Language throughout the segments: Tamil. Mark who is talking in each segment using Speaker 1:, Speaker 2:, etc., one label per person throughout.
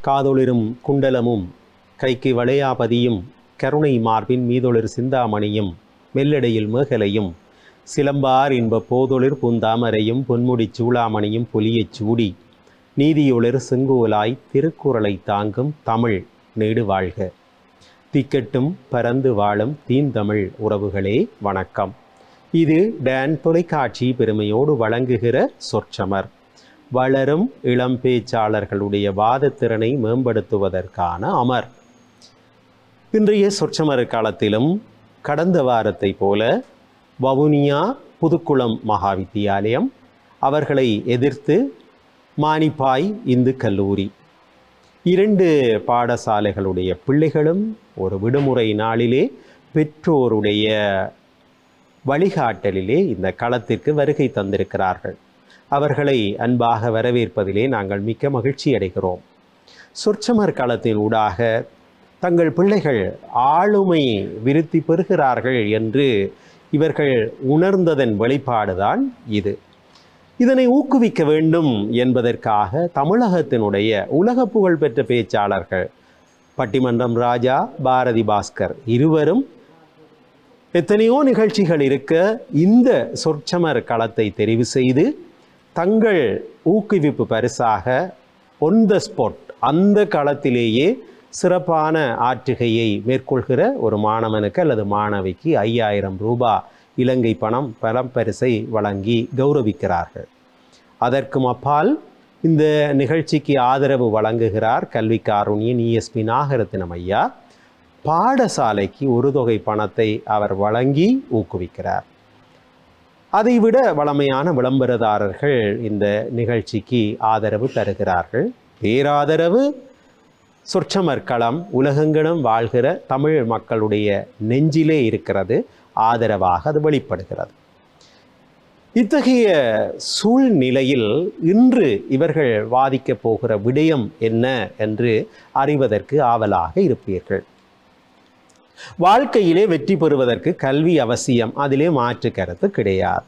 Speaker 1: காதொளிரும் குண்டலமும் கைக்கு வளையாபதியும் கருணை மார்பின் மீதொளிர் சிந்தாமணியும் மெல்லடையில் மேகலையும் சிலம்பார் இன்ப போதொளிர் பூந்தாமரையும் பொன்முடி சூளாமணியும் புலியச் சூடி நீதியொளிர் செங்கோலாய் திருக்குறளை தாங்கும் தமிழ் நீடு வாழ்க. திக்கட்டும் பரந்து வாழும் தீந்தமிழ் உறவுகளே வணக்கம். இது டான் தொலைக்காட்சி பெருமையோடு வழங்குகிற சொற்சமர். வளரும் இளம் பேச்சாளர்களுடைய வாதத்திறனை மேம்படுத்துவதற்கான அமர். இன்றைய சொற்சமர் காலத்திலும் கடந்த வாரத்தை போல வவுனியா புதுக்குளம் மகாவித்தியாலயம் அவர்களை எதிர்த்து மானிப்பாய் இந்து கல்லூரி 2 பாடசாலைகளுடைய பிள்ளைகளும் ஒரு விடுமுறை நாளிலே பெற்றோருடைய வழிகாட்டலிலே இந்த களத்திற்கு வருகை தந்திருக்கிறார்கள். அவர்களை அன்பாக வரவேற்பதிலே நாங்கள் மிக்க மகிழ்ச்சி அடைகிறோம். சொற்சமர் களத்தின் ஊடாக தங்கள் பிள்ளைகள் ஆளுமை விருத்தி பெறுகிறார்கள் என்று இவர்கள் உணர்ந்ததன் வெளிப்பாடுதான் இது. இதனை ஊக்குவிக்க வேண்டும் என்பதற்காக தமிழகத்தினுடைய உலக புகழ் பெற்ற பேச்சாளர்கள் பட்டிமன்றம் ராஜா, பாரதி பாஸ்கர் இருவரும் எத்தனையோ நிகழ்ச்சிகள் இருக்க இந்த சொற்சமர் களத்தை தெரிவு செய்து தங்கள் ஊக்குவிப்பு பரிசாக ஒன் த ஸ்பாட் அந்த களத்திலேயே சிறப்பான ஆற்றுகையை மேற்கொள்கிற ஒரு மாணவனுக்கு அல்லது மாணவிக்கு 5000 ரூபாய் இலங்கை பணம் பரிசை வழங்கி கௌரவிக்கிறார்கள். அதற்கும் அப்பால் இந்த நிகழ்ச்சிக்கு ஆதரவு வழங்குகிறார் கல்வி காருண்யன் ESP நாகரத்தினம் ஐயா. பாடசாலைக்கு ஒரு தொகை பணத்தை அவர் வழங்கி ஊக்குவிக்கிறார். அதைவிட வளமையான விளம்பரதாரர்கள் இந்த நிகழ்ச்சிக்கு ஆதரவு தருகிறார்கள். பேராதரவு சொற்சமர் களம் உலகெங்கிலும் வாழ்கிற தமிழ் மக்களுடைய நெஞ்சிலே இருக்கிறது. ஆதரவாக அது வெளிப்படுகிறது. இத்தகைய சூழ்நிலையில் இன்று இவர்கள் வாதிக்கப் போகிற விடயம் என்ன என்று அறிவதற்கு ஆவலாக இருப்பீர்கள். வாழ்க்கையிலே வெற்றி பெறுவதற்கு கல்வி அவசியம், அதிலே மாற்று கருத்து கிடையாது.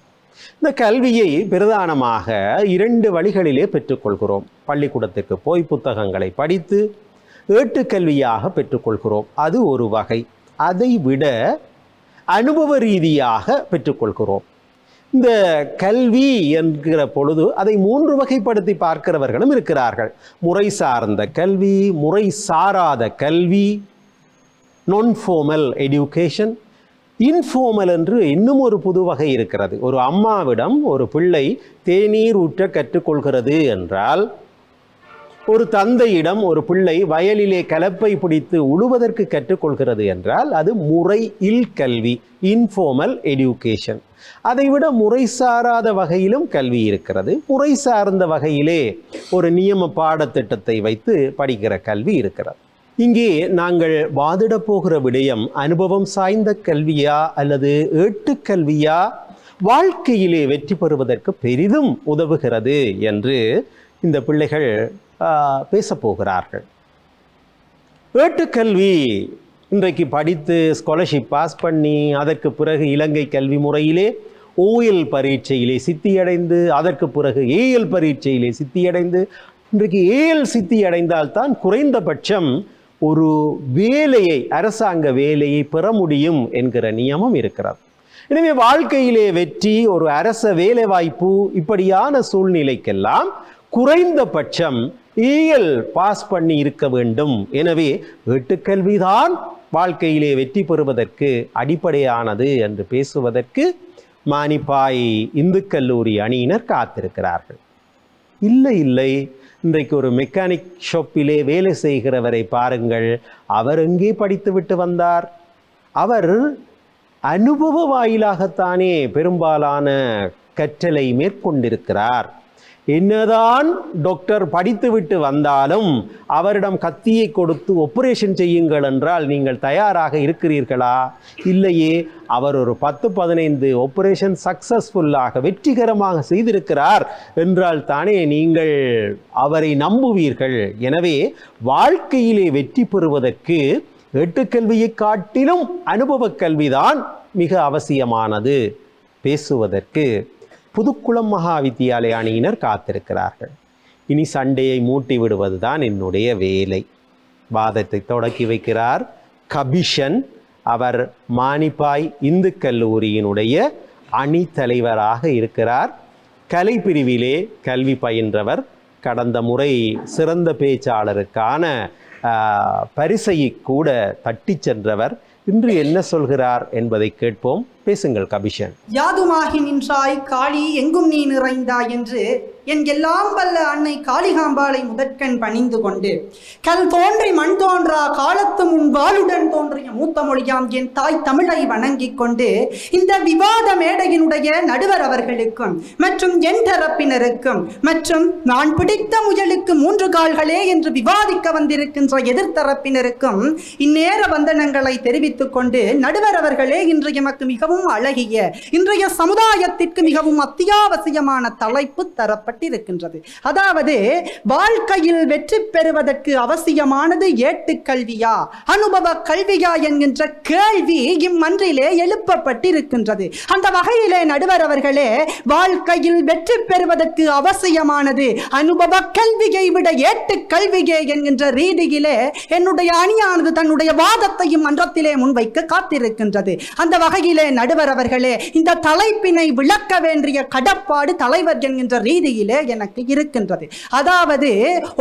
Speaker 1: இந்த கல்வியை பிரதானமாக 2 வழிகளிலே பெற்றுக்கொள்கிறோம். பள்ளிக்கூடத்திற்கு போய் புத்தகங்களை படித்து ஏட்டுக்கல்வியாக பெற்றுக்கொள்கிறோம், அது ஒரு வகை. அதை விட அனுபவ ரீதியாக பெற்றுக்கொள்கிறோம். இந்த கல்வி என்கிற பொழுது அதை 3 வகைப்படுத்தி பார்க்கிறவர்களும் இருக்கிறார்கள். முறை சார்ந்த கல்வி, முறை சாராத கல்வி, நான் ஃபார்மல் எடியூகேஷன், இன்ஃபார்மல் என்று இன்னும் ஒரு புது வகை இருக்கிறது. ஒரு அம்மாவிடம் ஒரு பிள்ளை தேநீர் ஊற்ற கற்றுக்கொள்கிறது என்றால், ஒரு தந்தையிடம் ஒரு பிள்ளை வயலிலே கலப்பை பிடித்து உழுவதற்கு கற்றுக்கொள்கிறது என்றால் அது முறையில் கல்வி, இன்ஃபார்மல் எடியூகேஷன். அதைவிட முறை சாராத வகையிலும் கல்வி இருக்கிறது. முறை சார்ந்த வகையிலே ஒரு நியம பாடத்திட்டத்தை வைத்து படிக்கிற கல்வி இருக்கிறது. இங்கே நாங்கள் வாதிடப் போகிற விடயம் அனுபவம் சாய்ந்த கல்வியா அல்லது ஏட்டுக்கல்வியா வாழ்க்கையிலே வெற்றி பெறுவதற்கு பெரிதும் உதவுகிறது என்று இந்த பிள்ளைகள் பேசப்போகிறார்கள். ஏட்டுக்கல்வி இன்றைக்கு படித்து ஸ்காலர்ஷிப் பாஸ் பண்ணி அதற்கு பிறகு இலங்கை கல்வி முறையிலே OL பரீட்சையிலே சித்தியடைந்து அதற்கு பிறகு AL பரீட்சையிலே சித்தியடைந்து இன்றைக்கு AL சித்தியடைந்தால்தான் குறைந்தபட்சம் ஒரு வேலையை, அரசாங்க வேலையை பெற முடியும் என்கிற நியமம் இருக்கிறது. எனவே வாழ்க்கையிலே வெற்றி, ஒரு அரச வேலை வாய்ப்பு, இப்படியான சூழ்நிலைக்கெல்லாம் குறைந்தபட்சம் AL பாஸ் பண்ணி இருக்க வேண்டும். எனவே ஏட்டுக்கல்விதான் வாழ்க்கையிலே வெற்றி பெறுவதற்கு அடிப்படையானது என்று பேசுவதற்கு மானிப்பாய் இந்து கல்லூரி அணியினர் காத்திருக்கிறார்கள். இல்லை, இன்றைக்கு ஒரு மெக்கானிக் ஷாப்பிலே வேலை செய்கிறவரை பாருங்கள். அவர் எங்கே படித்து விட்டு வந்தார்? அவர் அனுபவ வாயிலாகத்தானே பெரும்பாலான கற்றலை மேற்கொண்டிருக்கிறார். என்னதான் டாக்டர் படித்துவிட்டு வந்தாலும் அவரிடம் கத்தியை கொடுத்து ஆபரேஷன் செய்யுங்கள் என்றால் நீங்கள் தயாராக இருக்கிறீர்களா? இல்லையே. அவர் ஒரு 10-15 ஆபரேஷன் சக்சஸ்ஃபுல்லாக வெற்றிகரமாக செய்திருக்கிறார் என்றால் தானே நீங்கள் அவரை நம்புவீர்கள். எனவே வாழ்க்கையிலே வெற்றி பெறுவதற்கு ஏட்டுக்கல்வியை காட்டிலும் அனுபவ கல்விதான் மிக அவசியமானது. பேசுவதற்கு புதுக்குளம் மகாவித்தியாலய அணியினர் காத்திருக்கிறார்கள். இனி சண்டையை மூட்டி விடுவதுதான் என்னுடைய வேலை. வாதத்தை தொடக்கி வைக்கிறார் கபிஷன். அவர் மானிப்பாய் இந்து கல்லூரியினுடைய அணி தலைவராக இருக்கிறார். கலை பிரிவிலே கல்வி பயின்றவர். கடந்த முறை சிறந்த பேச்சாளருக்கான பரிசை கூட தட்டி சென்றவர். இன்று என்ன சொல்கிறார் என்பதை கேட்போம். பேசுங்கள் கபிஷன்.
Speaker 2: யாதுமாகி நின்றாய் காளி எங்கும் நீ நிறைந்தாய் என்று என் எல்லாம் வல்ல அன்னை காளிகாம்பாளை முதற்கண் பணிந்து கொண்டு கல் தோன்றி மண் தோன்றா காலத்து முன் வாளுடன் தோன்றிய மூத்த மொழியாம் என் தாய் தமிழை வணங்கிக் கொண்டு இந்த விவாத மேடையினுடைய நடுவர் அவர்களுக்கும் மற்றும் என் தரப்பினருக்கும் மற்றும் நான் பிடித்த முயலுக்கு 3 கால்களே என்று விவாதிக்க வந்திருக்கின்ற எதிர்த்தரப்பினருக்கும் இந்நேர வந்தனங்களை தெரிவித்துக் கொண்டு நடுவர் அவர்களே, இன்று எமக்கு மிகவும் அழகிய இன்றைய சமுதாயத்திற்கு மிகவும் அத்தியாவசியமான தலைப்பு தரப்பட்டிருக்கின்றது. அதாவது வாழ்க்கையில் வெற்றி பெறுவதற்கு அவசியமானது ஏட்டுக்கல்வியா அனுபவ கல்வியா என்கின்ற கேள்வி இம்மன்றிலே எழுப்பப்பட்டிருக்கின்றது. அந்த வகையிலே நடுவர் அவர்களே, வாழ்க்கையில் வெற்றி பெறுவதற்கு அவசியமானது அனுபவ கல்வியை விட ஏட்டுக்கல்வியே என்கின்ற ரீதியிலே என்னுடைய அணியானது தன்னுடைய வாதத்தையும் மன்றத்திலே முன்வைக்க காத்திருக்கின்றது. அந்த வகையிலே நடுவர் அவர்களே, இந்த தலைப்பினை விளக்க வேண்டிய கடப்பாடு தலைவர் என்கின்ற ரீதியிலே எனக்கு இருக்கின்றது. அதாவது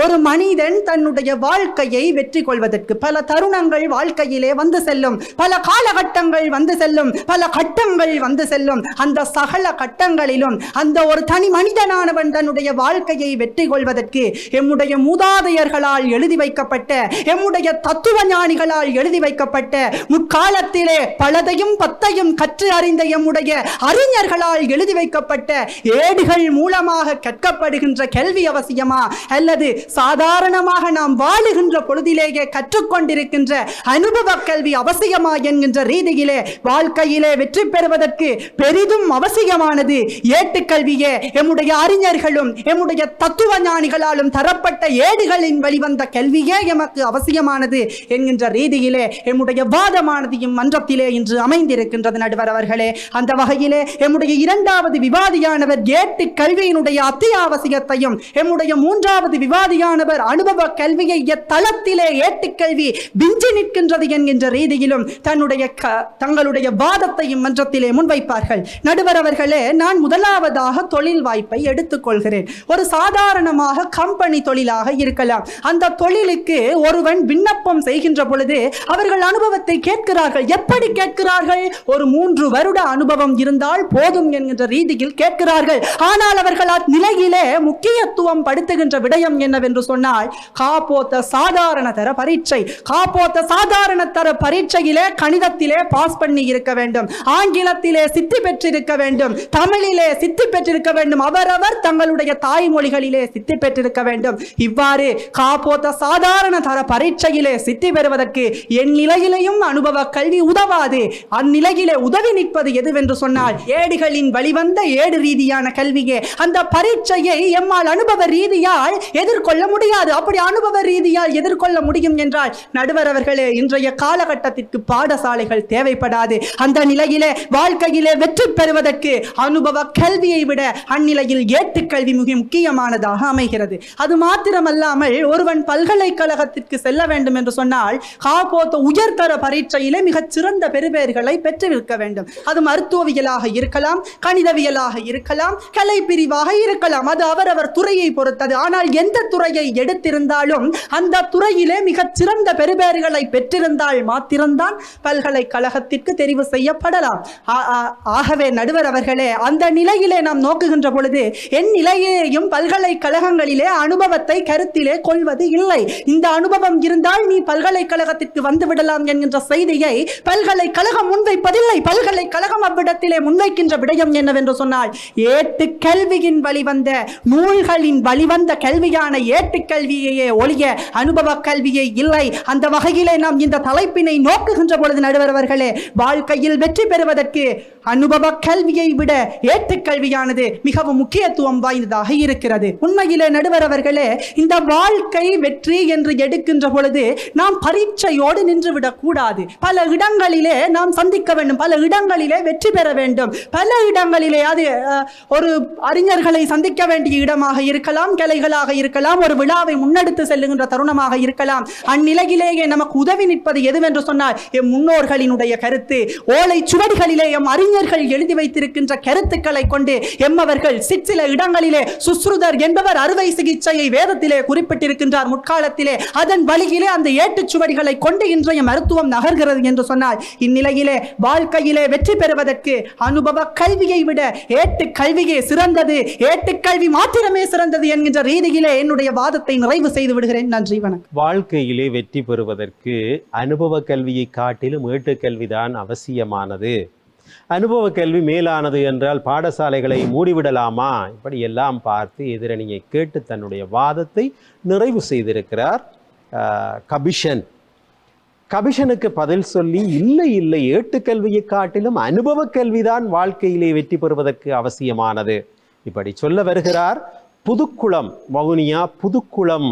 Speaker 2: ஒரு மனிதன் தன்னுடைய வாழ்க்கையை வெற்றி கொள்வதற்கு பல தருணங்கள் வாழ்க்கையிலே வந்து செல்லும், பல காலகட்டங்கள் வந்து செல்லும், பல கட்டங்கள் வந்து செல்லும். அந்த சகல கட்டங்களிலும் அந்த ஒரு தனி மனிதனானவன் தன்னுடைய வாழ்க்கையை வெற்றி கொள்வதற்கு எம்முடைய மூதாதையர்களால் எழுதி வைக்கப்பட்ட, எம்முடைய தத்துவ ஞானிகளால் எழுதி வைக்கப்பட்ட, முற்காலத்திலே பலதையும் பத்தையும் கற்று அறிந்த எம்முடைய அறிஞர்களால் எழுதி வைக்கப்பட்ட ஏடுகள் மூலமாக கற்கப்படுகின்ற கல்வி அவசியமா, அல்லது சாதாரணமாக நாம் வாழுகின்ற பொழுதிலேயே கற்றுக்கொண்டிருக்கின்ற அனுபவ கல்வி அவசியமா என்கின்ற ரீதியிலே வாழ்க்கையிலே வெற்றி பெறுவதற்கு பெரிதும் அவசியமானது ஏட்டுக்கல்வியே. எம்முடைய அறிஞர்களும் எம்முடைய தத்துவ ஞானிகளாலும் தரப்பட்ட ஏடுகளின் வழிவந்த கல்வியே எமக்கு அவசியமானது என்கின்ற ரீதியிலே எம்முடைய வாதமானது இம்மன்றத்திலே இன்று அமைந்திருக்கின்றது நடுவர் அவர்களே. அந்த வகையிலே எம்முடைய 2வது விவாதியானவர் ஏட்டு கல்வியினுடைய அத்தியாவசியத்தையும், எம்முடைய 3வது விவாதியானவர் அனுபவ கல்வியை எத்தளத்திலே ஏட்டுக்கல்வி விஞ்சி நிற்கின்றது என்கின்ற ரீதியிலும் தங்களுடைய வாதத்தையும் மன்றத்திலே முன்வைப்பார்கள். நடுவர் அவர்களே, நான் முதலாவதாக தொழில் வாய்ப்பை எடுத்துக்கொள்கிறேன். ஒரு சாதாரணமாக கம்பெனி தொழிலாக இருக்கலாம். அந்த தொழிலுக்கு ஒருவன் விண்ணப்பம் செய்கின்ற பொழுது அவர்கள் அனுபவத்தை கேட்கிறார்கள். எப்படி கேட்கிறார்கள்? ஒரு 3 வருட அனுபவம் இருந்தால் போதும் என்கின்ற ரீதியில் கேட்கிறார்கள். ஆனால் அவர்கள் நிலையிலே முக்கியத்துவம் படுத்துகின்ற விடயம் என்னவென்று சொன்னால், காப்போத்த சாதாரண தர பரீட்சை. காப்போத்த சாதாரண தர பரீட்சையிலே கணிதத்திலே பாஸ் பண்ணி இருக்க வேண்டும், ஆங்கிலத்திலே சித்தி பெற்றிருக்க வேண்டும், தமிழிலே சித்தி பெற்றிருக்க வேண்டும், அவரவர் தங்களுடைய தாய்மொழிகளிலே சித்தி பெற்றிருக்க வேண்டும். இவ்வாறு காப்போத்த சாதாரண தர பரீட்சையிலே சித்தி பெறுவதற்கு என் நிலையிலேயும் அனுபவ கல்வி உதவாது. அந்நிலையிலே உதவி நிற்பது எதுவென்று சொன்னால் ஏடுகளின் வழிவந்த ஏடு ரீதியான கல்வியே. அந்த பரீட்சையை எம்மால் அனுபவ ரீதியால் எதிர்கொள்ள முடியாது. அப்படி அனுபவ ரீதியால் எதிர்கொள்ள முடியும் என்றால் நடுவர் அவர்களே, இன்றைய காலகட்டத்திற்கு பாடசாலைகள் தேவைப்படாது. அந்த நிலையிலே வாழ்க்கையிலே வெற்றி பெறுவதற்கு அனுபவ கல்வியை விட அந்நிலையில் ஏட்டுக்கல்வி மிக முக்கியமானதாக அமைகிறது. அது மாத்திரமல்லாமல் ஒருவன் பல்கலைக்கழகத்திற்கு செல்ல வேண்டும் என்று சொன்னால் காப்போத்த உயர்தர பரீட்சையிலே மிகச் சிறந்த பெறுபேறுகளை பெற்றிருக்க வேண்டும். அது மருத்துவவியலாக இருக்கலாம், கணிதவியலாக இருக்கலாம், கலை பிரிவாக இருக்கலாம். அது அவரவர் துறையை பொறுத்தது. ஆனால் எந்த துறையை எடுத்திருந்தாலும் அந்த துறையிலே மிகச் சிறந்த பெறுபேறுகளை பெற்றிருந்தால் மாத்திரம்தான் பல்கலைக்கழகத்திற்கு தெரிவு செய்யப்படலாம். ஆகவே நடுவர் அவர்களே, அந்த நிலையிலே நாம் நோக்குகின்ற பொழுது என் நிலையிலேயும் பல்கலைக்கழகங்களிலே அனுபவத்தை கருத்திலே கொள்வது இல்லை. இந்த அனுபவம் இருந்தால் நீ பல்கலைக்கழகத்திற்கு வந்துவிடலாம் என்கின்ற செய்தியை பல்கலைக்கழகம் முன்வைப்பதில்லை. பல்கலைக்கழகம் அவ்விடத்திலே முன்வைக்கின்ற விடயம் என்னவென்று சொன்னால், ஏட்டு கல்வியின் வழிவந்த நூல்களின் வழிவந்த கல்வியான ஏட்டுக்கல்வியையே ஒழிய அனுபவ கல்வியை இல்லை. அந்த வகையிலே நாம் இந்த தலைப்பினை நோக்குகின்ற பொழுது நடுவர் அவர்களே, வாழ்க்கையில் வெற்றி பெறுவதற்கு அனுபவ கல்வியை விட ஏட்டுக்கல்வியானது மிகவும் முக்கியத்துவம் வாய்ந்ததாக இருக்கிறது. உண்மையிலே நடுவர் அவர்களே, இந்த வாழ்க்கை வெற்றி என்று எடுக்கின்ற பொழுது நாம் பரீட்சையோடு நின்றுவிடக் கூடாது. பல இடங்களிலே நாம் சந்திக்க வேண்டும், பல இடங்களிலே வெற்றி பெற வேண்டும், பல இடங்களிலே அது ஒரு அறிஞர்களை சந்திக்க வேண்டிய இடமாக இருக்கலாம், கிளைகளாக இருக்கலாம், ஒரு விழாவை முன்னெடுத்து செல்லுகின்ற தருணமாக இருக்கலாம். அந்நிலையிலேயே நமக்கு உதவி நிற்பது எதுவென்று சொன்னால் எம் முன்னோர்களினுடைய கருத்து, ஓலை சுவடிகளிலே எம் அறிஞர்கள் எழுதி வைத்திருக்கின்ற கருத்துக்களை கொண்டு எம்மவர்கள் சிற்சில இடங்களிலே சுஸ்ருதர் என்பவர் அறுவை சிகிச்சையை வேதத்திலே குறிப்பிட்டிருக்கின்றார் முற்காலத்திலே. அதன் வழியிலே அந்த ஏட்டுச்சுவடிகளை கொண்டு இன்றைய மருத்துவம் நகர்கிறது என்று சொன்னால், இந்நிலையிலே வாழ்க்கையிலே வெற்றி பெறுவதற்கு அனுபவ கல்வியை விட ஏட்டு கல்வியே சிறந்தது, ஏட்டுக்கல்வி மாத்திரமே சிறந்தது என்கின்ற ரீதியிலே என்னுடைய வாதத்தை நிறைவு செய்து விடுகிறேன். நன்றி, வணக்கம்.
Speaker 1: வாழ்க்கையிலே வெற்றி பெறுவதற்கு அனுபவ கல்வியை காட்டிலும் ஏட்டுக்கல்விதான் அவசியமானது. அனுபவ கல்வி மேலானது என்றால் பாடசாலைகளை மூடிவிடலாமா? இப்படி எல்லாம் பார்த்து எதிரணியை கேட்டு தன்னுடைய வாதத்தை நிறைவு செய்திருக்கிறார் கபிஷன். கபிஷனுக்கு பதில் சொல்லி, இல்லை இல்லை, ஏட்டுக்கல்வியை காட்டிலும் அனுபவ கல்விதான் வாழ்க்கையிலே வெற்றி பெறுவதற்கு அவசியமானது. இப்படி சொல்ல வருகிறார் புதுக்குளம், வவுனியா புதுக்குளம்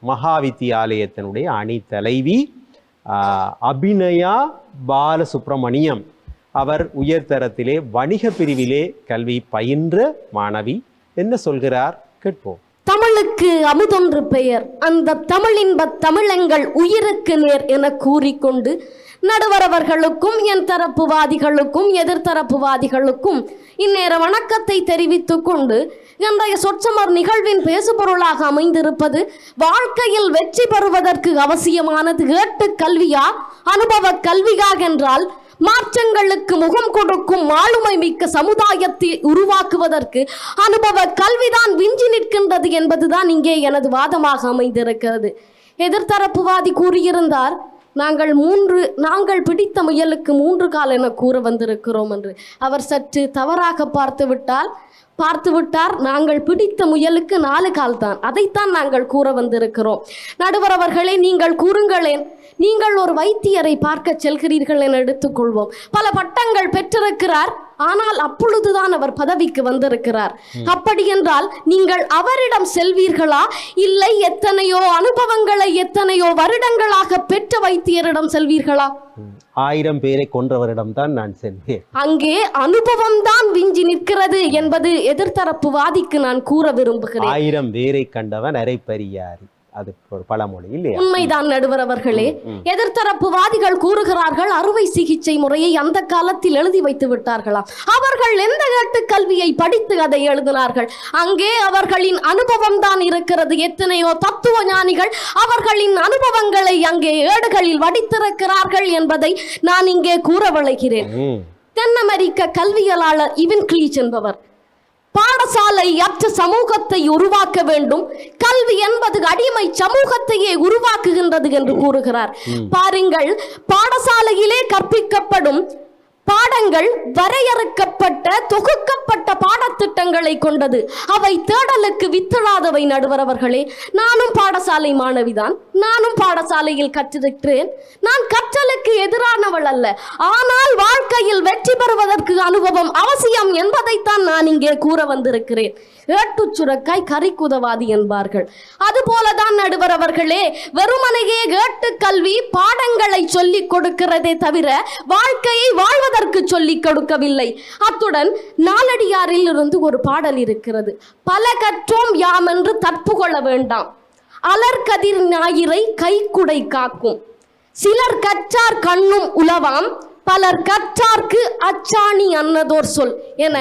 Speaker 1: மகாவித்தியாலயத்தினுடைய அணி தலைவி அபிநயா பாலசுப்ரமணியம். அவர் உயர்தரத்திலே வணிக பிரிவிலே கல்வி பயின்ற மாணவி. என்ன சொல்கிறார் கேட்போம்.
Speaker 3: தமிழுக்கு அமுதொன்று பெயர், அந்த தமிழின்ப தமிழங்கள் உயிருக்கு நேர் என கூறிக்கொண்டு நடுவரவர்களுக்கும் என் தரப்புவாதிகளுக்கும் எதிர்த்தரப்புவாதிகளுக்கும் இந்நேர வணக்கத்தை தெரிவித்துக் கொண்டு இன்றைய சொற்சமர் நிகழ்வின் பேசுபொருளாக அமைந்திருப்பது வாழ்க்கையில் வெற்றி பெறுவதற்கு அவசியமானது ஏட்டு கல்வியா அனுபவ கல்வியா என்றால், மாற்றங்களுக்கு முகம் கொடுக்கும் ஆளுமை மிக்க சமுதாயத்தை உருவாக்குவதற்கு அனுபவ கல்விதான் விஞ்சி நிற்கின்றது என்பதுதான் இங்கே எனது வாதமாக அமைந்திருக்கிறது. எதிர்த்தரப்புவாதி கூறியிருந்தார், நாங்கள் பிடித்த முயலுக்கு 3 கால் என கூற வந்திருக்கிறோம் என்று. அவர் சற்று தவறாக பார்த்துவிட்டார். நாங்கள் பிடித்த முயலுக்கு 4 கால் தான், அதைத்தான் நாங்கள் கூற வந்திருக்கிறோம். நடுவர் அவர்களே, நீங்கள் கூறுங்களேன், நீங்கள் ஒரு வைத்தியரை பார்க்க செல்கிறீர்கள் என எடுத்துக்கொள்வோம். பல பட்டங்கள் பெற்றிருக்கிறார், ஆனால் அப்பொழுதுதான் அவர் பதவிக்கு வந்திருக்கிறார். அப்படி என்றால் நீங்கள் அவரிடம் செல்வீர்களா, இல்லை எத்தனையோ அனுபவங்களை எத்தனையோ வருடங்களாக பெற்ற வைத்தியரிடம் செல்வீர்களா?
Speaker 1: 1000 பேரை கொன்றவரிடம் தான் நான் செல்வேன்.
Speaker 3: அங்கே அனுபவம் தான் விஞ்சி நிற்கிறது என்பது எதிர்த்தரப்பு வாதிக்கு நான் கூற விரும்புகிறேன்.
Speaker 1: 1000 பேரை கண்டவன் அரைப்பரியாரி, அது ஒரு பழமொழி இல்லையா?
Speaker 3: உண்மைதான் நடுவர் அவர்களே. எதிர்த்தரப்பு வாதிகள் கூறுகிறார்கள் அறுவை சிகிச்சை முறையை அந்த காலத்தில் எழுதி வைத்து விட்டார்களாம். அவர்கள் எந்த ஏட்டு கல்வியை படித்து அதை எழுதினார்கள்? அங்கே அவர்களின் அனுபவம் தான் இருக்கிறது. எத்தனையோ தத்துவ ஞானிகள் அவர்களின் அனுபவங்களை அங்கே ஏடுகளில் வடித்திருக்கிறார்கள் என்பதை நான் இங்கே கூற விளைகிறேன். தென் அமெரிக்க கல்வியலாளர் இவன் கிளீச் என்பவர் பாடசாலை அற்ற சமூகத்தை உருவாக்க வேண்டும், கல்வி என்பது அடிமை சமூகத்தையே உருவாக்குகின்றது என்று கூறுகிறார். பாருங்கள், பாடசாலையிலே கற்பிக்கப்படும் பாடங்கள் வரையறுக்கப்பட்ட தொகுக்கப்பட்ட பாடத்திட்டங்களை கொண்டது. அவை தேடலுக்கு வித்திடாதவை. நடுவர் அவர்களே, நானும் பாடசாலை மாணவிதான், நானும் பாடசாலையில் கற்றிருக்கிறேன். நான் கற்றலுக்கு எதிரானவள் அல்ல, ஆனால் வாழ்க்கையில் வெற்றி பெறுவதற்கு அனுபவம் அவசியம் என்பதைத்தான் நான் இங்கே கூற வந்திருக்கிறேன். ஏட்டு சுரக்காய் கறிக்குதவாதி என்பார்கள். அதுபோலதான் நடுவர் அவர்களே, வெறுமனையே ஏட்டு கல்வி பாடங்களை சொல்லிக் கொடுக்கிறதே தவிர வாழ்க்கையை வாழ்வதற்கு சொல்லிக் கொடுக்கவில்லை. அத்துடன் நாலடியாரில் இருந்து ஒரு பாடல் இருக்கிறது. பல கற்றோம் யாம் என்று தற்பு கொள்ள வேண்டாம், அலர்கதிர் ஞாயிறை கைக்குடை காக்கும், சிலர் கற்றார் கண்ணும் உலவாம், பலர் கற்றார்க்கு அச்சாணி அன்னதோர் சொல் என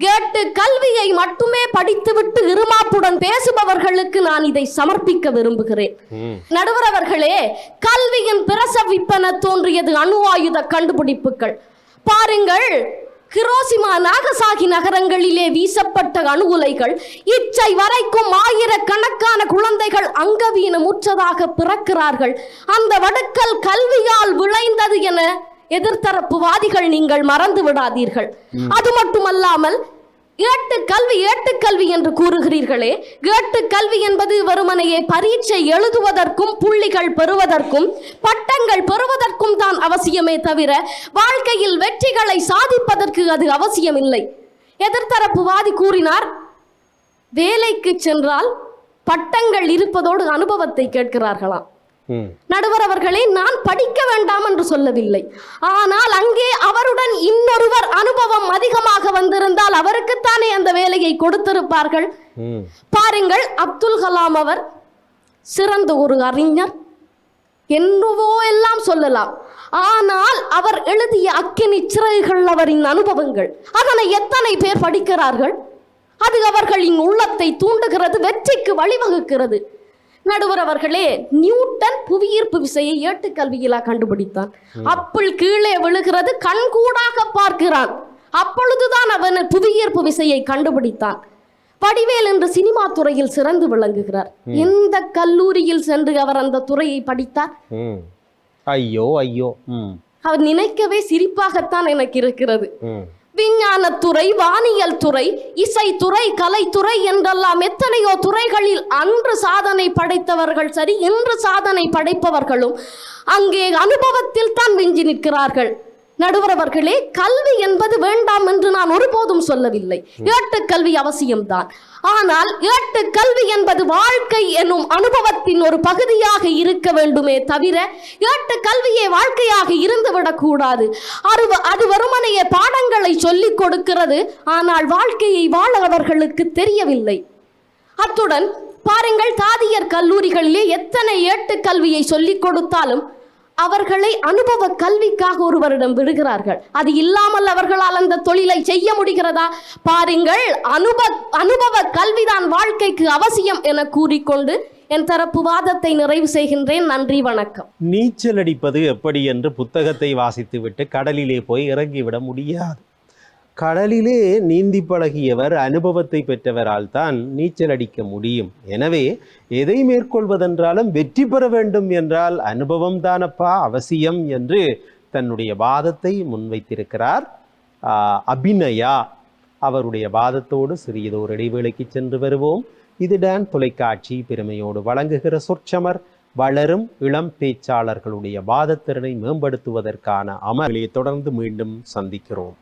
Speaker 3: கேட்டு கல்வியை மட்டுமே படித்துவிட்டு இருமாப்புடன் பேசுபவர்களுக்கு நான் இதை சமர்ப்பிக்க விரும்புகிறேன். நடுவர் அவர்களே, கல்வியின் பிரசவிப்பென தோன்றியது அணு ஆயுத கண்டுபிடிப்புகள். பாருங்கள், ஹிரோஷிமா நாகசாகி நகரங்களிலே வீசப்பட்ட அணு உலைகள் இச்சை வரைக்கும் ஆயிரக்கணக்கான குழந்தைகள் அங்கவீனமுற்றதாக பிறக்கிறார்கள். அந்த வடுக்கல் கல்வியால் விளைந்தது என எதிர்த்தரப்புவாதிகள் நீங்கள் மறந்து விடாதீர்கள். அது மட்டுமல்லாமல் ஏட்டுக்கல்வி என்று கூறுகிறீர்களே, ஏட்டுக்கல்வி என்பது வெறுமனையே பரீட்சை எழுதுவதற்கும் புள்ளிகள் பெறுவதற்கும் பட்டங்கள் பெறுவதற்கும் தான் அவசியமே தவிர வாழ்க்கையில் வெற்றிகளை சாதிப்பதற்கு அது அவசியமில்லை. எதிர்த்தரப்புவாதி கூறினார், வேலைக்கு சென்றால் பட்டங்கள் இருப்பதோடு அனுபவத்தை கேட்கிறார்களாம். நடுவர் அவர்களே, நான் படிக்க வேண்டாம் என்று சொல்லவில்லை. ஆனால் அங்கே அவருடன் இன்னொருவர் அனுபவம் அதிகமாக வந்திருந்தால் அவருக்குத்தானே அந்த வேலையை கொடுத்திருப்பார்கள். பாருங்கள், அப்துல் கலாம் அவர் சிறந்த ஒரு அறிஞர், என்னவோ எல்லாம் சொல்லலாம். ஆனால் அவர் எழுதிய அக்கினி சிறகுகள் அவரின் அனுபவங்கள். அதனை எத்தனை பேர் படிக்கிறார்கள்? அது அவர்களின் உள்ளத்தை தூண்டுகிறது, வெற்றிக்கு வழிவகுக்கிறது. நடுவர் அவர்களே, நியூட்டன் புவியீர்ப்பு விசையை ஏட்டுக்கல்வியிலா கண்டுபிடித்தான்? அப்பிள் கீழே விழுகிறது, கண்கூடாக பார்க்கிறான். அப்பொழுதுதான் அவன் புவியீர்ப்பு விசையை கண்டுபிடித்தான். வடிவேல் என்று சினிமா துறையில் சிறந்து விளங்குகிறார். எந்த கல்லூரியில் சென்று அவர் அந்த துறையை படித்தார்?
Speaker 1: ஐயோ ஐயோ,
Speaker 3: அவர் நினைக்கவே சிரிப்பாகத்தான் எனக்கு இருக்கிறது. விஞ்ஞானத்துறை, வானியல் துறை, இசைத்துறை, கலைத்துறை என்றெல்லாம் எத்தனையோ துறைகளில் அன்று சாதனை படைத்தவர்கள் சரி, இன்று சாதனை படைப்பவர்களும் அங்கே அனுபவத்தில் தான் விஞ்சி நிற்கிறார்கள். நடுவர் அவர்களே, கல்வி என்பது வேண்டாம் என்று நான் ஒருபோதும் சொல்லவில்லை. ஏட்டுக்கல்வி அவசியம்தான். ஆனால் ஏட்டுக்கல்வி என்பது வாழ்க்கை என்னும் அனுபவத்தின் ஒரு பகுதியாக இருக்க வேண்டுமே தவிர ஏட்டுக்கல்வியே வாழ்க்கையாக இருந்துவிடக் கூடாது. அது வெறுமனையே பாடங்களை சொல்லிக் கொடுக்கிறது, ஆனால் வாழ்க்கையை வாழ அவர்களுக்கு தெரியவில்லை. அத்துடன் பாருங்கள், தாதியர் கல்லூரிகளிலே எத்தனை ஏட்டுக்கல்வியை சொல்லிக் கொடுத்தாலும் அவர்களை அனுபவ கல்விக்காக ஒருவரிடம் விடுகிறார்கள். அது இல்லாமல் அவர்களால் அந்த தொழிலை செய்ய முடிகிறதா? பாருங்கள், அனுபவ கல்விதான் வாழ்க்கைக்கு அவசியம் என கூறிக்கொண்டு என் தரப்பு வாதத்தை நிறைவு செய்கின்றேன். நன்றி, வணக்கம்.
Speaker 1: நீச்சல் அடிப்பது எப்படி என்று புத்தகத்தை வாசித்துவிட்டு கடலிலே போய் இறங்கிவிட முடியாது. கடலிலே நீந்தி பழகியவர், அனுபவத்தை பெற்றவரால் தான் நீச்சல் அடிக்க முடியும். எனவே எதை மேற்கொள்வதென்றாலும் வெற்றி பெற வேண்டும் என்றால் அனுபவம் தானப்பா அவசியம் என்று தன்னுடைய வாதத்தை முன்வைத்திருக்கிறார் அபிநயா. அவருடைய வாதத்தோடு சிறியதோர் இடைவேளைக்கு சென்று வருவோம். இது டான் தொலைக்காட்சி பெருமையோடு வழங்குகிற சொற்சமர். வளரும் இளம் பேச்சாளர்களுடைய வாதத்திறனை மேம்படுத்துவதற்கான அமர்விலே தொடர்ந்து மீண்டும் சந்திக்கிறோம்.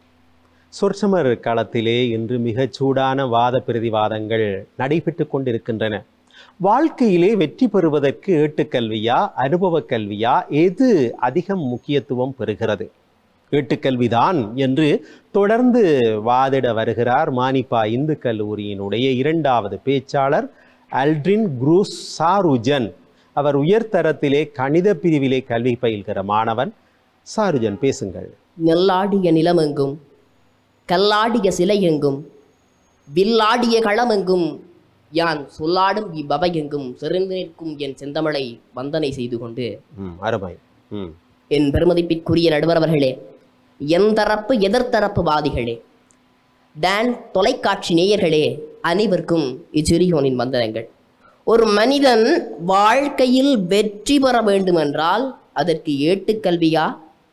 Speaker 1: சொற்சமர் களத்திலே இன்று மிகச் சூடான வாத பிரதிவாதங்கள் நடைபெற்று கொண்டிருக்கின்றன. வாழ்க்கையிலே வெற்றி பெறுவதற்கு ஏட்டுக்கல்வியா அனுபவ கல்வியா எது அதிகம் முக்கியத்துவம் பெறுகிறது? ஏட்டுக்கல்விதான் என்று தொடர்ந்து வாதிட வருகிறார் மானிப்பா இந்து கல்லூரியினுடைய 2வது பேச்சாளர் அல்ட்ரின் குரூஸ் சாருஜன். அவர் உயர்தரத்திலே கணித பிரிவிலே கல்வி பயில்கிற மாணவன். சாருஜன், பேசுங்கள்.
Speaker 4: நெல்லாடிய நிலமெங்கும், கல்லாடிய சிலை எங்கும், வில்லாடிய களமெங்கும், யான் சொல்லாடும் இவ்வவையெங்கும் சிறந்து நிற்கும் என் செந்தமிழை வந்தனை செய்து கொண்டு
Speaker 1: அருமை.
Speaker 4: என் பெருமதிப்பிற்குரிய நடுவர் அவர்களே, எந்தரப்பு எதிர்த்தரப்பு வாதிகளே, டான் தொலைக்காட்சி நேயர்களே, அனைவருக்கும் இச்சிறியோனின் வந்தனங்கள். ஒரு மனிதன் வாழ்க்கையில் வெற்றி பெற வேண்டுமென்றால் அதற்கு ஏட்டுக்கல்வியா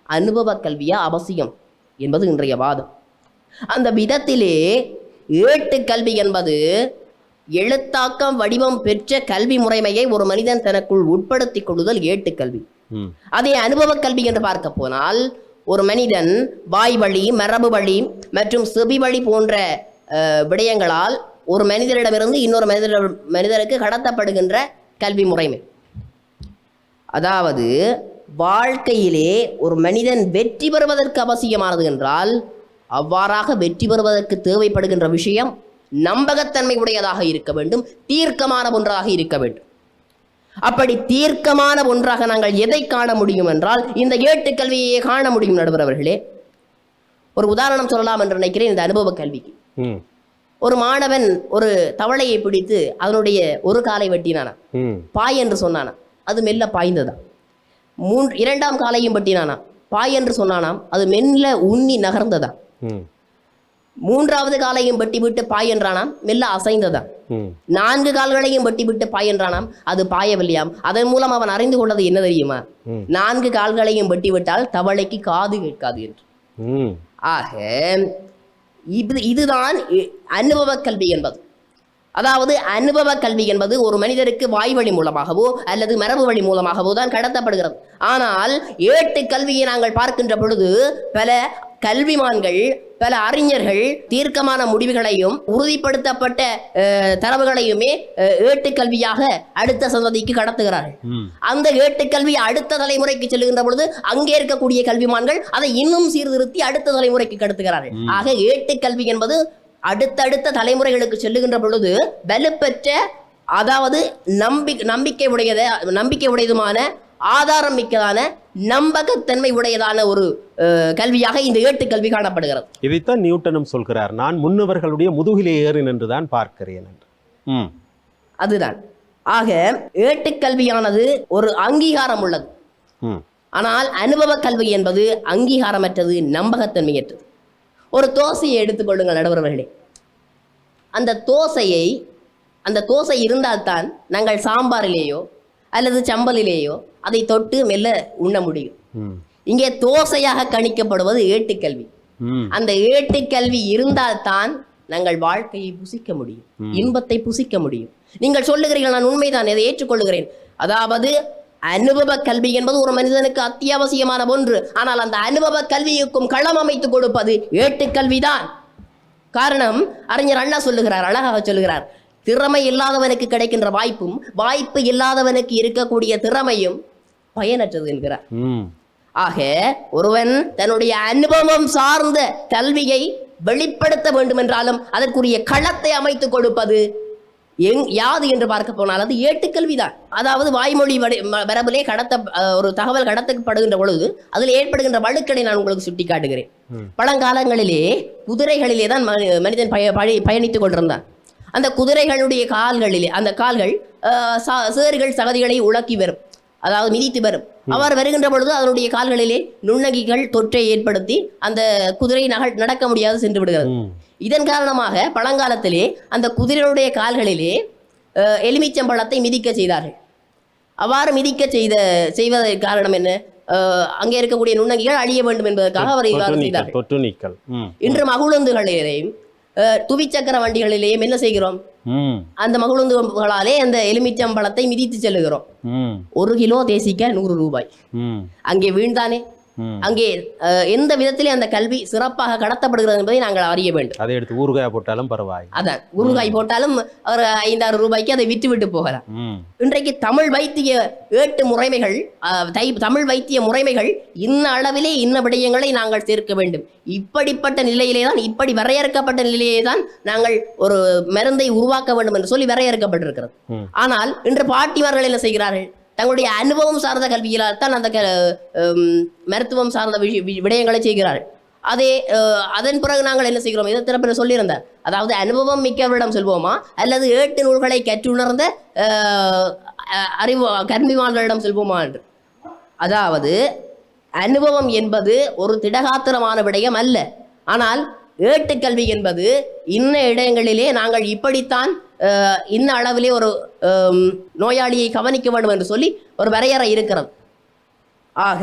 Speaker 4: அனுபவ கல்வியா அவசியம் என்பது இன்றைய வாதம். அந்த விதத்திலே ஏட்டுக்கல்வி என்பது எழுத்தாக்கம் வடிவம் பெற்ற கல்வி முறைமையை ஒரு மனிதன் தனக்குள் உட்படுத்திக் கொள்ளுதல் ஏட்டுக்கல்வி. அதே அனுபவ கல்வி என்று பார்க்க போனால் ஒரு மனிதன் வாய் வழி, மரபு வழி மற்றும் செவி வழி போன்ற விடயங்களால் ஒரு மனிதரிடமிருந்து இன்னொரு மனிதருக்கு கடத்தப்படுகின்ற கல்வி முறைமை. அதாவது வாழ்க்கையிலே ஒரு மனிதன் வெற்றி பெறுவதற்கு அவசியமானது என்றால் அவ்வாறாக வெற்றி பெறுவதற்கு தேவைப்படுகின்ற விஷயம் நம்பகத்தன்மை உடையதாக இருக்க வேண்டும், தீர்க்கமான ஒன்றாக இருக்க வேண்டும். அப்படி தீர்க்கமான ஒன்றாக நாங்கள் எதை காண முடியும் என்றால் இந்த ஏட்டுக்கல்வியை காண முடியும். நடுவர் அவர்களே, ஒரு உதாரணம் சொல்லலாம் என்று நினைக்கிறேன். இந்த அனுபவ கல்விக்கு ஒரு மாணவன் ஒரு தவளையை பிடித்து அதனுடைய ஒரு காலை வெட்டினானா, பாய் என்று சொன்னானா, அது மெல்ல பாய்ந்ததா. 2ஆம் காலையும் வெட்டினானா, பாய் என்று சொன்னானாம், அது மெல்ல உண்ணி நகர்ந்ததா. 3வது காலையும் வெட்டிவிட்டு பாய் என்றானாம், மெல்ல அசைந்ததா. 4 கால்களையும் வெட்டிவிட்டு பாய் என்றானாம், அது பாயவில்லையாம். அதன் மூலம் அவன் அறிந்து கொண்டது என்ன தெரியுமா? 4 கால்களையும் வெட்டிவிட்டால் தவளைக்கு காது கேட்காது என்று. ஆக இதுதான் அனுபவ கல்வி என்பது. அதாவது அனுபவ கல்வி என்பது ஒரு மனிதருக்கு வாய்வழி மூலமாகவோ அல்லது மரபு வழி மூலமாகவோ தான் கடத்தப்படுகிறது. ஆனால் ஏட்டு கல்வியை நாங்கள் பார்க்கின்ற பொழுது பல கல்விமான்கள், பல அறிஞர்கள் தீர்க்கமான முடிவுகளையும் உறுதிப்படுத்தப்பட்ட தரவுகளையுமே ஏட்டு கல்வியாக அடுத்த சந்ததிக்கு கடத்துகிறார்கள். அந்த ஏட்டு கல்வி அடுத்த தலைமுறைக்கு செல்லுகின்ற பொழுது அங்கே இருக்கக்கூடிய கல்விமான்கள் அதை இன்னும் சீர்திருத்தி அடுத்த தலைமுறைக்கு கடத்துகிறார்கள். ஆக ஏட்டு கல்வி என்பது அடுத்தடுத்த தலைமுறைகளுக்கு செல்லுகின்ற பொழுது வலுப்பெற்ற, அதாவது நம்பிக்கை உடையதுமான, ஆதாரம் மிக்கதான, நம்பகத்தன்மை உடையதான ஒரு கல்வியாக இந்த ஏட்டு கல்வி காணப்படுகிறது.
Speaker 1: இதைத்தான் நியூட்டனும் சொல்கிறார், நான் முன்னவர்களுடைய முதுகிலே ஏறின் என்றுதான் பார்க்கிறேன் என்று.
Speaker 4: அதுதான். ஆக ஏட்டு கல்வியானது ஒரு அங்கீகாரம் உள்ளது. ஆனால் அனுபவ கல்வி என்பது அங்கீகாரமற்றது, நம்பகத்தன்மையற்றது. ஒரு தோசையை எடுத்துக்கொள்ளுங்கள் நடுவர்களே. அந்த தோசை இருந்தால்தான் நாங்கள் சாம்பாரிலேயோ அல்லது சம்பலிலேயோ அதை தொட்டு மெல்ல உண்ண முடியும். இங்கே தோசையாக கணிக்கப்படுவது ஏட்டுக்கல்வி. அந்த ஏட்டுக்கல்வி இருந்தால்தான் நாங்கள் வாழ்க்கையை புசிக்க முடியும், இன்பத்தை புசிக்க முடியும். நீங்கள் சொல்லுகிறீர்கள், நான் உண்மைதான், இதை ஏற்றுக்கொள்ளுகிறேன். அதாவது அனுபவ கல்வி என்பது ஒரு மனிதனுக்கு அத்தியாவசியமான ஒன்று. ஆனால் அந்த அனுபவ கல்வியுக்கும் களம் அமைத்து கொடுப்பது ஏட்டுக்கல்விதான். காரணம், அறிஞர் அண்ணா சொல்லுகிறார், அழகாக சொல்லுகிறார், திறமை இல்லாதவனுக்கு கிடைக்கின்ற வாய்ப்பும் வாய்ப்பு இல்லாதவனுக்கு இருக்கக்கூடிய திறமையும் பயனற்றது என்கிறார். ஆக ஒருவன் தன்னுடைய அனுபவம் சார்ந்த கல்வியை வெளிப்படுத்த வேண்டும் என்றாலும் அதற்குரிய களத்தை அமைத்து கொடுப்பது யாது என்று பார்க்க போனால் அது ஏட்டுக்கல்விதான். அதாவது வாய்மொழி வரபிலே ஒரு தகவல் கடத்தப்படுகின்ற பொழுது அதில் ஏற்படுகின்ற வழுக்கடை நான் உங்களுக்கு சுட்டி காட்டுகிறேன். பழங்காலங்களிலே குதிரைகளிலே தான் மனிதன் பயணித்துக் கொண்டிருந்தான். அந்த குதிரைகளுடைய அந்த கால்கள் சேறுகள் சகதிகளை உலக்கி வரும், அதாவது மிதித்து வரும். அவர் வருகின்ற பொழுது அதனுடைய கால்களிலே நுண்ணங்கிகள் தொற்றை ஏற்படுத்தி அந்த குதிரை நடக்க முடியாது சென்று விடுகிறது. இதன் காரணமாக பழங்காலத்திலே அந்த குதிரையுடைய கால்களிலே எலுமிச்சம்பழத்தை மிதிக்க செய்தார்கள். அவ்வாறு மிதிக்க செய்வதற்கு காரணம் என்ன? அங்கே இருக்கக்கூடிய நுண்ணங்கிகள் அழிய வேண்டும் என்பதற்காக அவர் இவ்வாறு செய்தார்கள். இன்று மகுழுந்துகளிலேயும் துவிச்சக்கர வண்டிகளிலேயும் என்ன செய்கிறோம்? அந்த மகுழுந்துகளாலே அந்த எலுமிச்சம்பழத்தை மிதித்து செல்லுகிறோம். 1 கிலோ தேசிக்க 100 ரூபாய். அங்கே வீண்தானே? அங்கே எந்த விதத்திலே அந்த கல்வி சிறப்பாக கடத்தப்படுகிறது என்பதை நாங்கள் அறிய வேண்டும்.
Speaker 1: அதை எடுத்து ஊறுகாய் போட்டாலும் பரவாயில்லை.
Speaker 4: அதான், ஊறுகாய் போட்டாலும் ஒரு 5-6 ரூபாய்க்கு அதை விட்டு போகலாம். இன்றைக்கு தமிழ் வைத்திய ஏட்டு முறைமைகள், தமிழ் வைத்திய முறைமைகள் இன்ன அளவிலே இன்ன விடயங்களை நாங்கள் சேர்க்க வேண்டும். இப்படிப்பட்ட நிலையிலே தான், இப்படி வரையறுக்கப்பட்ட நிலையிலே தான் நாங்கள் ஒரு மருந்தை உருவாக்க வேண்டும் என்று சொல்லி வரையறுக்கப்பட்டிருக்கிறது. ஆனால் இன்று பாட்டிமார்கள் என்ன செய்கிறார்கள்? தங்களுடைய அனுபவம் சார்ந்த கல்வியினால் தான் அந்த மருத்துவம் சார்ந்த விடயங்களை செய்கிறார்கள். அதன் பிறகு நாங்கள் என்ன செய்கிறோம்? இதை திறப்பில் சொல்லியிருந்தார், அதாவது அனுபவம் மிக்கவரிடம் செல்வோமா அல்லது ஏட்டு நூல்களை கற்றுணர்ந்த கல்விமான்களிடம் செல்வோமா என்று. அதாவது அனுபவம் என்பது ஒரு திடகாத்திரமான விடயம் அல்ல. ஆனால் ஏட்டுக்கல்வி என்பது இன்ன இடங்களிலே நாங்கள் இப்படித்தான் இன்ன அளவிலே ஒரு நோயாளியை கவனிக்க வேண்டும் என்று சொல்லி ஒரு வரையறை இருக்கிறது. ஆக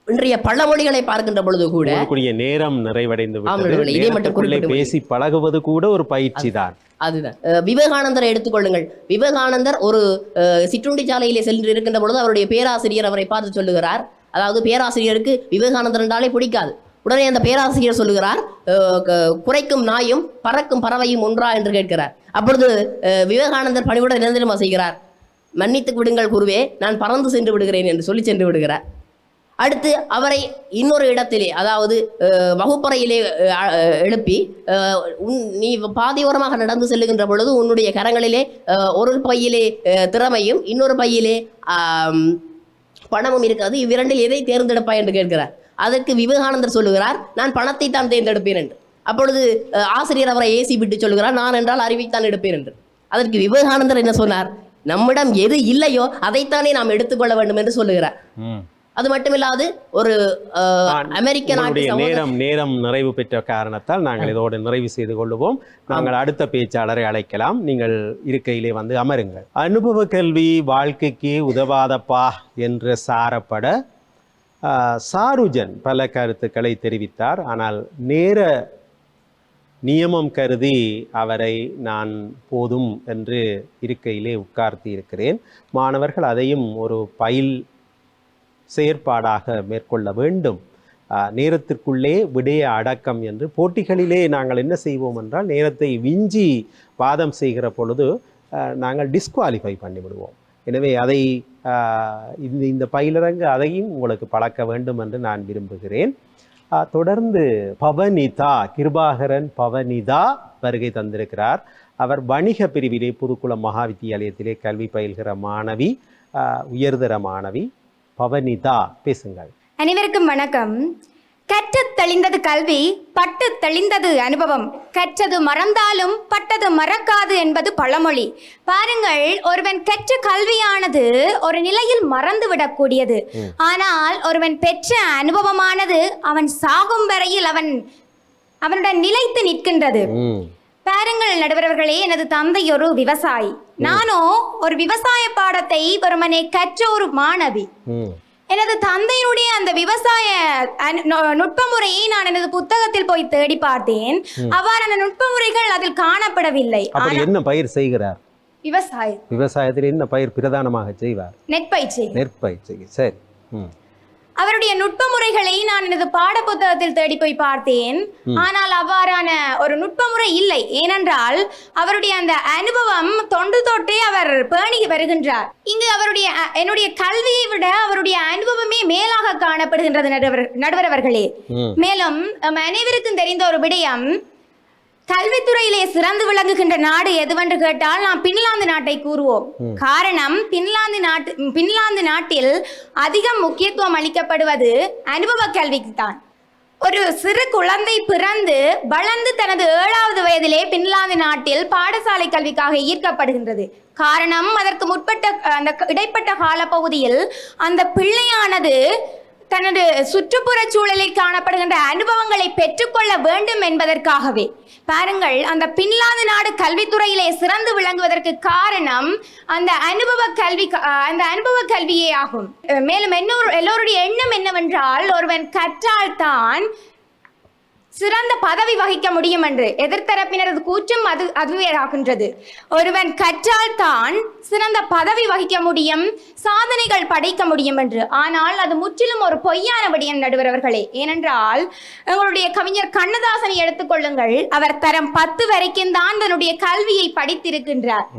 Speaker 4: இன்றைய பழமொழிகளை பார்க்கின்ற பொழுது கூட
Speaker 1: நேரம் நிறைவடைந்து பேசி பழகுவது கூட ஒரு பயிற்சி தான்.
Speaker 4: அதுதான். விவேகானந்தரை எடுத்துக்கொள்ளுங்கள். விவேகானந்தர் ஒரு சிற்றுண்டி சாலையிலே சென்று இருக்கின்ற பொழுது அவருடைய பேராசிரியர் அவரை பார்த்து சொல்லுகிறார், அதாவது பேராசிரியருக்கு விவேகானந்தர் என்றாலே பிடிக்காது. உடனே அந்த பேராசிரியர் சொல்லுகிறார், குறைக்கும் நாயும் பறக்கும் பறவையும் ஒன்றா என்று கேட்கிறார். அப்பொழுது விவேகானந்தர் பணிவுடன் நிரந்தரமா செய்கிறார், மன்னித்து விடுங்கள் குருவே, நான் பறந்து சென்று விடுகிறேன் என்று சொல்லி சென்று விடுகிறார். அடுத்து அவரை இன்னொரு இடத்திலே, அதாவது வகுப்பறையிலே எழுப்பி, நீ பாதையோரமாக நடந்து செல்லுகின்ற பொழுது உன்னுடைய கரங்களிலே ஒரு பையிலே திறமையும் இன்னொரு பையிலே பணமும் இருக்கிறது, இவ்விரண்டில் எதை தேர்ந்தெடுப்பாய் என்று கேட்கிறார். அதற்கு விவேகானந்தர் சொல்லுகிறார், நான் பணத்தை தான் தேர்ந்தெடுப்பேன் என்று. அப்பொழுது ஆசிரியர் அவரை ஏசி விட்டு சொல்லுகிறார், நான் என்றால் அறிவைத்தான் எடுப்பேன் என்று. அதற்கு விவேகானந்தர் என்ன சொன்னார்? நம்மிடம் எது இல்லையோ அதைத்தானே நாம் எடுத்துக்கொள்ள வேண்டும் என்று சொல்லுகிறார். அது மட்டுமில்லாது ஒரு அமெரிக்க
Speaker 1: நேரம் நிறைவு பெற்ற காரணத்தால் நாங்கள் இதோடு நிறைவு செய்து கொள்ளுவோம். நாங்கள் அடுத்த பேச்சாளரை அழைக்கலாம். நீங்கள் இருக்கையிலே வந்து அமருங்கள். அனுபவ கல்வி வாழ்க்கைக்கு உதவாதப்பா என்று சாரப்பட சாருஜன் பல கருத்துக்களை தெரிவித்தார். ஆனால் நேர நியமம் கருதி அவரை நான் போதும் என்று இருக்கையிலே உட்கார்த்தி இருக்கிறேன். மாணவர்கள் அதையும் ஒரு பயில் செயற்பாடாக மேற்கொள்ள வேண்டும். நேரத்திற்குள்ளே விடய அடக்கம் என்று போட்டிகளிலே நாங்கள் என்ன செய்வோம் என்றால், நேரத்தை விஞ்சி வாதம் செய்கிற பொழுது நாங்கள் டிஸ்குவாலிஃபை பண்ணிவிடுவோம். எனவே அதை இந்த பயிலரங்கு அதையும் உங்களுக்கு பழக்க வேண்டும் என்று நான் விரும்புகிறேன். தொடர்ந்து பவனிதா, கிருபாகரன் பவனிதா வருகை தந்திருக்கிறார். அவர் வணிக பிரிவிலே புதுக்குளம் மகாவித்தியாலயத்திலே கல்வி பயில்கிற மாணவி, உயர்தர மாணவி. பவனிதா, பேசுங்கள்.
Speaker 5: அனைவருக்கும் வணக்கம். கற்று தெளிந்தது கல்வி, பட்டு தெளிந்தது அனுபவம். கற்றது மறந்தாலும் பட்டது மறக்காது என்பது பழமொழி. பாருங்கள், ஒருவன் கற்ற கல்வியானது ஒரு நிலையில் மறந்து விடக்கூடியது. ஆனால் ஒருவன் பெற்ற அனுபவமானது அவன் சாகும் வரையில் அவனுடன் நிலைத்து நிற்கின்றது. பாருங்கள் நடுவர்களே, எனது தந்தை ஒரு விவசாயி, நானோ ஒரு விவசாய பாடத்தை வெறுமனே கற்ற ஒரு மாணவி. எனது தந்தையினுடைய அந்த விவசாய நுட்பமுறையை நான் எனது புத்தகத்தில் போய் தேடி பார்த்தேன். அவ்வாறான நுட்பமுறைகள் அதில் காணப்படவில்லை.
Speaker 1: என்ன பயிர் செய்கிறார்?
Speaker 5: விவசாயத்தில்
Speaker 1: என்ன பயிர் பிரதானமாக செய்வார்? நெற்பயிற்சி. சரி.
Speaker 5: அவருடைய நுட்பமுறைகளை நான் எனது பாட புத்தகத்தில் தேடி போய் பார்த்தேன். ஆனால் அவ்வாறான ஒரு நுட்பமுறை இல்லை. ஏனென்றால் அவருடைய அந்த அனுபவம் தொண்டு தொட்டே அவர் பேணி வருகின்றார். இங்கு என்னுடைய கல்வியை விட அவருடைய அனுபவமே மேலாக காணப்படுகின்றது நடுவர் அவர்களே. மேலும் அனைவருக்கும் தெரிந்த ஒரு விடயம், கல்வித்துறையிலே சிறந்து விளங்குகின்ற நாடு எதுவென்று கேட்டால் நாம் பின்லாந்து நாட்டை கூறுவோம். காரணம், பின்லாந்து நாட்டில் அதிகம் முக்கியத்துவம் அளிக்கப்படுவது அனுபவ கல்விக்கு தான். ஒரு சிறு குழந்தை பிறந்து வளர்ந்து தனது 7வது வயதிலே பின்லாந்து நாட்டில் பாடசாலை கல்விக்காக ஈர்க்கப்படுகின்றது. காரணம், அதற்கு முற்பட்ட அந்த இடைப்பட்ட காலப்பகுதியில் அந்த பிள்ளையானது தனது சுற்றுப்புற சூழலில் காணப்படுகின்ற அனுபவங்களை பெற்றுக்கொள்ள வேண்டும் என்பதற்காகவே. பாருங்கள், அந்த பின்லாந்து நாடு கல்வித்துறையிலே சிறந்து விளங்குவதற்கு காரணம் அந்த அனுபவ கல்வியே ஆகும். மேலும் எல்லோருடைய எண்ணம் என்னவென்றால், ஒருவன் கற்றால்தான் சிறந்த பதவி வகிக்க முடியும் என்று. எதிர்த்தரப்பினரது கூற்றும் அதுவே ஆகின்றது. ஒருவன் கற்றால் தான் சிறந்த பதவி வகிக்க முடியும், சாதனைகள் படைக்க முடியும் என்று. ஆனால் அது முற்றிலும் ஒரு பொய்யான விடயம் நடுவர்களே. ஏனென்றால் உங்களுடைய கவிஞர் கண்ணதாசனை எடுத்துக்கொள்ளுங்கள். அவர் தரம் 10 வரைக்கும் தான் தன்னுடைய கல்வியை படித்திருக்கின்றார்.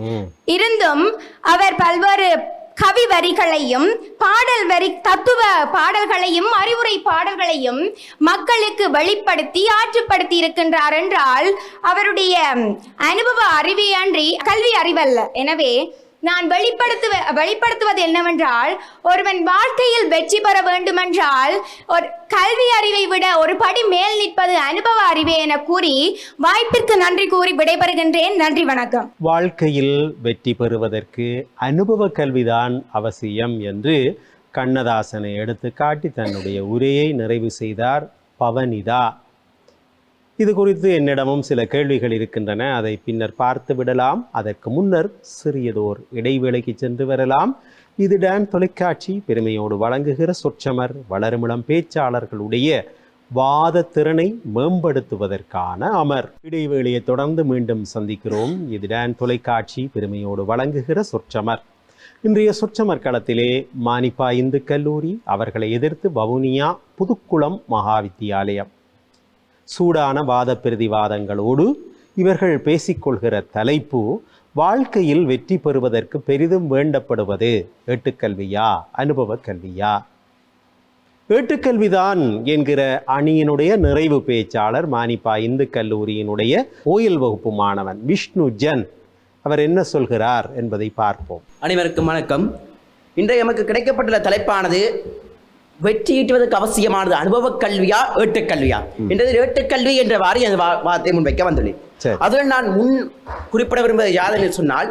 Speaker 5: இருந்தும் அவர் பல்வேறு கவி வரிகளையும் தத்துவ பாடல்களையும் அறிவுரை பாடல்களையும் மக்களுக்கு வெளிப்படுத்தி ஆற்றுப்படுத்தி இருக்கின்றார் என்றால் அவருடைய அனுபவ அறிவே அன்றி கல்வி அறிவல்ல. எனவே நான் வெளிப்படுத்துவது என்னவென்றால், ஒருவன் வாழ்க்கையில் வெற்றி பெற வேண்டுமென்றால் ஒரு கல்வி அறிவை விட ஒரு படி மேல் நிற்பது அனுபவ அறிவே என கூறி வாய்ப்பிற்கு நன்றி கூறி விடைபெறுகின்றேன். நன்றி, வணக்கம்.
Speaker 1: வாழ்க்கையில் வெற்றி பெறுவதற்கு அனுபவ கல்விதான் அவசியம் என்று கண்ணதாசனை எடுத்து காட்டி தன்னுடைய உரையை நிறைவு செய்தார் பவனிதா. இது குறித்து என்னிடமும் சில கேள்விகள் இருக்கின்றன, அதை பின்னர் பார்த்து விடலாம். அதற்கு முன்னர் சிறியதோர் இடைவேளைக்கு சென்று வரலாம். இது டான் தொலைக்காட்சி பெருமையோடு வழங்குகிற சொற்றமர் வளருமிளம் பேச்சாளர்களுடைய வாத திறனை மேம்படுத்துவதற்கான அமர். இடைவேளையை தொடர்ந்து மீண்டும் சந்திக்கிறோம். இது டான் தொலைக்காட்சி பெருமையோடு வழங்குகிற சொற்றமர். இன்றைய சொற்றமர் களத்திலே மானிப்பா இந்து கல்லூரி அவர்களை எதிர்த்து வவுனியா புதுக்குளம் மகாவித்தியாலயம். சூடான வாத பிரதிவாதங்களோடு இவர்கள் பேசிக்கொள்கிற தலைப்பு, வாழ்க்கையில் வெற்றி பெறுவதற்கு பெரிதும் வேண்டப்படுவது ஏட்டுக்கல்வியா அனுபவ கல்வியா? ஏட்டுக்கல்விதான் என்கிற அணியினுடைய நிறைவு பேச்சாளர் மானிப்பா இந்து கல்லூரியினுடைய ஓயல் வகுப்பு மாணவன் விஷ்ணு ஜன். அவர் என்ன சொல்கிறார் என்பதை பார்ப்போம்.
Speaker 6: அனைவருக்கும் வணக்கம். இன்றைய நமக்கு கிடைக்கப்பட்டுள்ள தலைப்பானது வெற்றி ஈட்டுவதற்கு அவசியமானது அனுபவ கல்வியா ஏட்டுக்கல்வியா என்றது. ஏட்டுக்கல்வி என்ற வாரி அந்த வார்த்தையை முன்வைக்க வந்துள்ளேன். அதில் நான் முன் குறிப்பிட விரும்புவது யாதென்று சொன்னால்,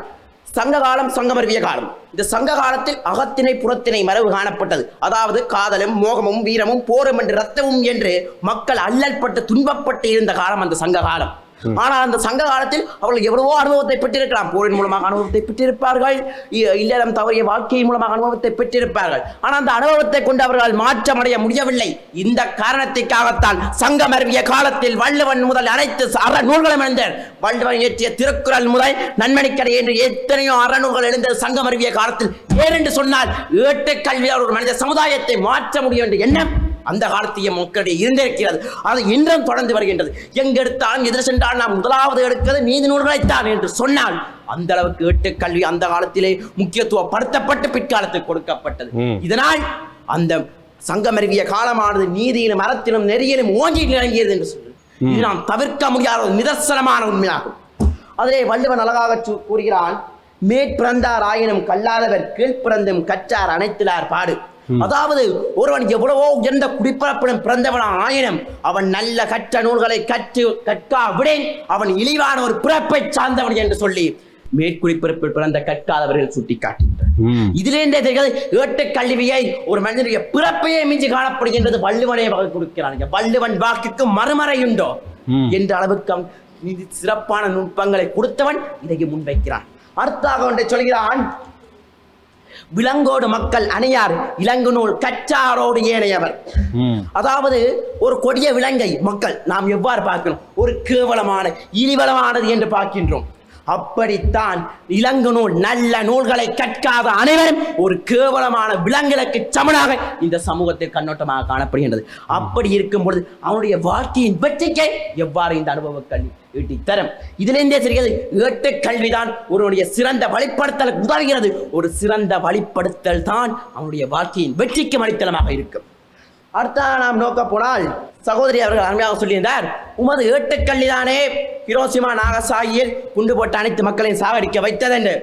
Speaker 6: சங்க காலம் சங்கமருவிய காலம். இந்த சங்க காலத்தில் அகத்திணை புறத்திணை மரபு காணப்பட்டது. அதாவது காதலும் மோகமும் வீரமும் போரும் என்று ரத்தமும் என்று மக்கள் அல்லல்பட்டு துன்பப்பட்டு இருந்த காலம் அந்த சங்க காலம். ஆனால் அந்த சங்க காலத்தில் அவர்கள் எவ்வளவோ அனுபவத்தை பெற்றிருக்கலாம். போரின் மூலமாக அனுபவத்தை பெற்றிருப்பார்கள், இல்லறம் தவறிய வாழ்க்கையின் மூலமாக அனுபவத்தை பெற்றிருப்பார்கள். ஆனால் அந்த அனுபவத்தை கொண்டு அவர்கள் மாற்றமடைய முடியவில்லை. இந்த காரணத்திற்காகத்தான் சங்கம் அறிவிய காலத்தில் வள்ளுவன் முதல் அனைத்து அறநூல்களும் எழுந்தார். வள்ளுவன் இயற்றிய திருக்குறள் முதல் நன்மணிக்கடை என்று எத்தனையோ அறநூல்கள் எழுந்தது சங்கம் அறிவிய காலத்தில். ஏனென்று சொன்னால் ஏட்டுக்கல்வியால் ஒரு மனித சமுதாயத்தை மாற்ற முடியும் என்ற எண்ணம் அந்த காலத்திய மக்களிடையே இருந்திருக்கிறது. அது இன்றும் தொடர்ந்து வருகின்றது. எங்கெடுத்தாலும் எதிர் சென்றால் நாம் முதலாவது எடுக்கிறது நீதி நூல்களைத்தான் என்று சொன்னால் அந்த அளவுக்கு ஏட்டுக்கல்வி அந்த காலத்திலே முக்கியத்துவப்படுத்தப்பட்டு பிற்காலத்துக்கு கொடுக்கப்பட்டது. இதனால் அந்த சங்கம் அறிவிய காலமானது நீதியிலும் அறத்திலும் நெறியிலும் ஓங்கி நிலங்கியது என்று சொல்லி இது நாம் தவிர்க்க முடியாத ஒரு நிதர்சனமான உண்மையாகும். அதிலே வள்ளுவன் அழகாக கூறுகிறான், மேற்பிறந்தார் ஆயினும் கல்லாதவர் கீழ்பிறந்தும் கற்றார் அனைத்திலார் பாடு. அதாவது ஒருவன் எவ்வளவோ உயர்ந்த குடிப்பரப்பிலும் பிறந்தவன் ஆயினும் அவன் நல்ல கற்ற நூல்களை கற்காவிடேன் அவன் இழிவான ஒரு பிறப்பை சார்ந்தவன் என்று சொல்லி மேற்குடிப்பிறப்பில் பிறந்த கற்காதவர்கள் சுட்டிக்காட்டுகின்றனர். இதிலிருந்தே ஏட்டுக்கல்வியை ஒரு மனிதனுடைய பிறப்பையே மிஞ்சி காணப்படுகின்றது. வள்ளுவனே வகை கொடுக்கிறான். வள்ளுவன் வாக்குக்கு மறுமறையுண்டோ என்ற அளவுக்கு இது சிறப்பான நுட்பங்களை கொடுத்தவன் இதை முன்வைக்கிறான். அடுத்தாக ஒன்றை சொல்கிறான், விலங்கோடு மக்கள் அணியார் இலங்கு நூல் கற்றாரோடு ஏனையவர். அதாவது ஒரு கொடிய விலங்கை மக்கள் நாம் எவ்வாறு பார்க்கிறோம், ஒரு கேவலமான இழிவலமானது என்று பார்க்கின்றோம். அப்படித்தான் இலங்கு நூல் நல்ல நூல்களை கற்காத அனைவரும் ஒரு கேவலமான விலங்குகளுக்கு சமனாக இந்த சமூகத்தில் கண்ணோட்டமாக காணப்படுகின்றது. அப்படி இருக்கும் பொழுது அவனுடைய வாழ்க்கையின் வெற்றிக்கை எவ்வாறு இந்த அனுபவ கல்வி ஈட்டித்தரும். இதிலிருந்தே தெரிகிறது ஏட்டுக்கல்விதான் ஒருவனுடைய சிறந்த வழிப்படுத்தலுக்கு உதவுகிறது. ஒரு சிறந்த வழிப்படுத்தல் தான் அவனுடைய வாழ்க்கையின் வெற்றிக்கு அடித்தளமாக இருக்கும். அடுத்த நாம் நோக்க போனால் சகோதரி அவர்கள் அருமையாக சொல்லியிருந்தார், உமது ஏட்டுக்கல்விதானே ஹிரோஷிமா நாகசாகியில் குண்டு போட்ட அனைத்து மக்களையும் சாகடிக்க வைத்தது என்று.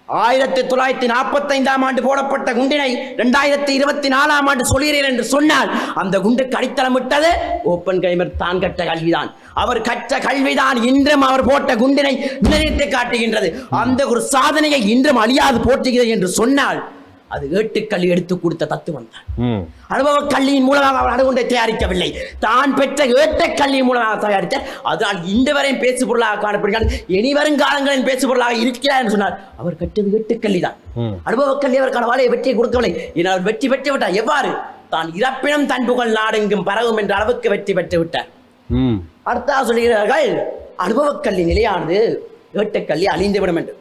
Speaker 6: 1945 ஆண்டு போடப்பட்ட குண்டினை 2024 ஆண்டு சொல்கிறீர்கள் என்று சொன்னால் அந்த குண்டுக்கு அடித்தளம் விட்டது ஓப்பன் கைமர் தான் கற்ற கல்விதான். அவர் கற்ற கல்விதான் இன்றும் அவர் போட்ட குண்டினை நிலைநிறுத்தி காட்டுகின்றது. அந்த ஒரு சாதனையை இன்றும் அழியாது போற்றுகிறது என்று சொன்னால் அது ஏட்டுக்கல்வி எடுத்து கொடுத்த தத்துவம் தான். அனுபவ கல்வியின் மூலமாக அவர் அணுகுண்டை தயாரிக்கவில்லை, தான் பெற்ற ஏட்டுக்கல்வியின் மூலமாக தயாரித்தார். அதனால் இன்று வரையும் பேசு பொருளாக காணப்படுகிறார். இனி வரும் காலங்களில் பேசு பொருளாக இருக்கிறார் என்று சொன்னார். அவர் கற்றது ஏட்டுக்கல்வி தான். அனுபவ கல்வி அவருக்கான வாழையை வெற்றியை கொடுக்கவில்லை. அவர் வெற்றி பெற்று விட்டார். எவ்வாறு? தான் இறப்பினும் தன் புகழ் நாடெங்கும் பரவும் என்ற அளவுக்கு வெற்றி பெற்று விட்டார். அடுத்த சொல்கிறார்கள், அனுபவ கல்வி நிலையானது ஏட்டுக்கல்வி அழிந்துவிடும் என்று.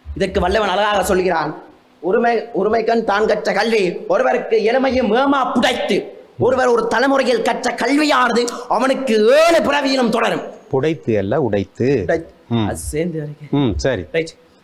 Speaker 6: இதற்கு வல்லவன் அழகாக சொல்கிறான், ஒருமைக்கண் தான் கற்ற கல்வி ஒருவருக்கு எளிமையும் மேமா புடைத்து. ஒருவர் ஒரு தலைமுறையில் கற்ற கல்வியானது அவனுக்கு 7 பிறவியிலும் தொடரும்.
Speaker 1: புடைத்து அல்ல உடைத்து. சரி.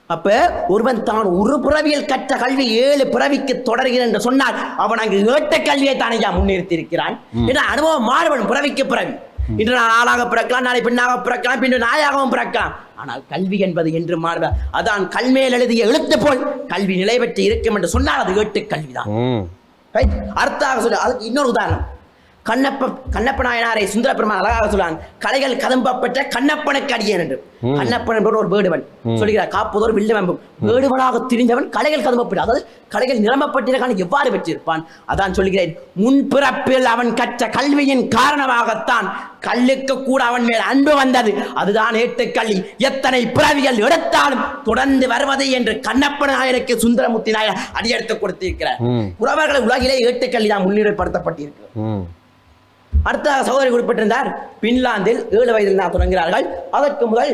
Speaker 6: அப்ப ஒருவன் தான் ஒரு பிறவியில் கற்ற கல்வி 7 பிறவிக்கு தொடர்கிறது என்று சொன்னால் அவன் அங்கு ஏட்டுக்கல்வியை தானே முன்னிறுத்தி இருக்கிறான். ஏன்னா அனுபவம் மாறுபடும் பிறவிக்கு பிறவி. இன்று நான் ஆளாக பிறக்கலாம், நாளை பெண்ணாக பிறக்கலாம், பின்பு நாயாகவும் பிறக்கலாம். ஆனால் கல்வி என்பது என்று மாறுவ. அதான் கல்மேல் எழுதிய எழுத்து போல் கல்வி நிலை பெற்று இருக்கும் என்று சொன்னால் அது ஏட்டுக்கல்விதான். அர்த்தாக சொல்ல. அதுக்கு இன்னொரு உதாரணம், கண்ணப்ப நாயனாரை சுந்தர பெருமான் அழகாக சொல்லுவான், கலைகள் கதம்ப பெற்ற கண்ணப்பனுக்கு அடியேன் என்று. கண்ணப்பன் என்பவர் ஒரு வேடுவன் சொல்கிறார், காப்பதோர் வில்லுவம்பும். வேடுவனாக திரிந்தவன் கலைகள் கதம்பப்பட்டு, அதாவது கலைகள் நிரம்பப்பட்டிருக்கான எவ்வாறு பெற்றிருப்பான். அதான் சொல்கிறேன், முன்பிறப்பில் அவன் கற்ற கல்வியின் காரணமாகத்தான் கல்லுக்கு கூட அவன் மேல் அன்பு வந்தது. அதுதான் ஏட்டுக்கல்வி. எத்தனை பிறவிகள் எடுத்தாலும் தொடர்ந்து வருவது என்று கண்ணப்ப நாயருக்கு சுந்தரமூர்த்தி நாயர் அடியெடுத்து கொடுத்திருக்கிறார். உறவர்கள் உலகிலே ஏட்டுக்கல்வி தான் முன்னிலைப்படுத்தப்பட்டிருக்கிறது. அடுத்த சகோதரி குறிப்பிட்டிருந்தார், பின்லாந்தில் 7 வயதில் நான் தொடங்குகிறார்கள். அதற்கு முதல்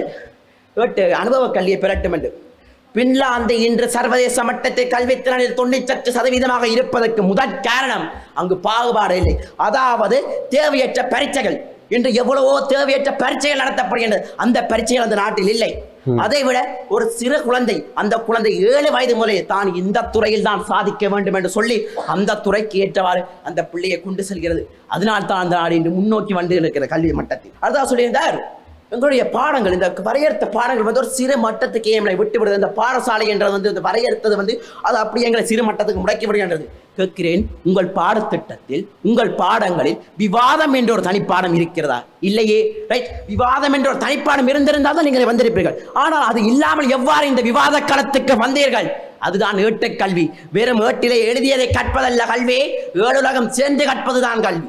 Speaker 6: 8 அனுபவ கல்வியை பெறட்டும் என்று. பின்லாந்து இன்று சர்வதேச மட்டத்தில் கல்வித்திறனில் 98% இருப்பதற்கு முதற் காரணம் அங்கு பாகுபாடு இல்லை. அதாவது தேவையற்ற பரீட்சைகள். இன்று எவ்வளவோ தேவையற்ற பரீட்சைகள் நடத்தப்படுகின்றது. அந்த பரீட்சைகள் அந்த நாட்டில் இல்லை. அதை விட ஒரு சிறு குழந்தை, அந்த குழந்தை 7 வயது முதலே தான் இந்த துறையில் தான் சாதிக்க வேண்டும் என்று சொல்லி அந்த துறைக்கு ஏற்றவாறு அந்த பிள்ளையை கொண்டு செல்கிறது. அதனால் தான் அந்த நாடு இன்று முன்னோக்கி வந்து இருக்கிற கல்வி மட்டத்தில். அதுதான் சொல்லியிருந்தார், எங்களுடைய பாடங்கள், இந்த வரையறுத்த பாடங்கள் வந்து ஒரு சிறு மட்டத்துக்கு எங்களை விட்டு விடுது. இந்த பாடசாலை என்றது வந்து இந்த வரையறுத்தது வந்து அது அப்படியே எங்களை சிறு மட்டத்துக்கு முடக்கி விடுகின்றது. கேட்கிறேன், உங்கள் பாடத்திட்டத்தில் உங்கள் பாடங்களில் விவாதம் என்ற ஒரு தனிப்பாடம் இருக்கிறதா? இல்லையே. ரைட், விவாதம் என்ற ஒரு தனிப்பாடம் இருந்திருந்தால் தான் நீங்கள் வந்திருப்பீர்கள். ஆனால் அது இல்லாமல் எவ்வாறு இந்த விவாத களத்துக்கு வந்தீர்கள்? அதுதான் ஏட்டுக்கல்வி. வெறும் ஏட்டிலே எழுதியதை கற்பதல்ல கல்வி, 7 உலகம் சேர்ந்து கற்பதுதான் கல்வி.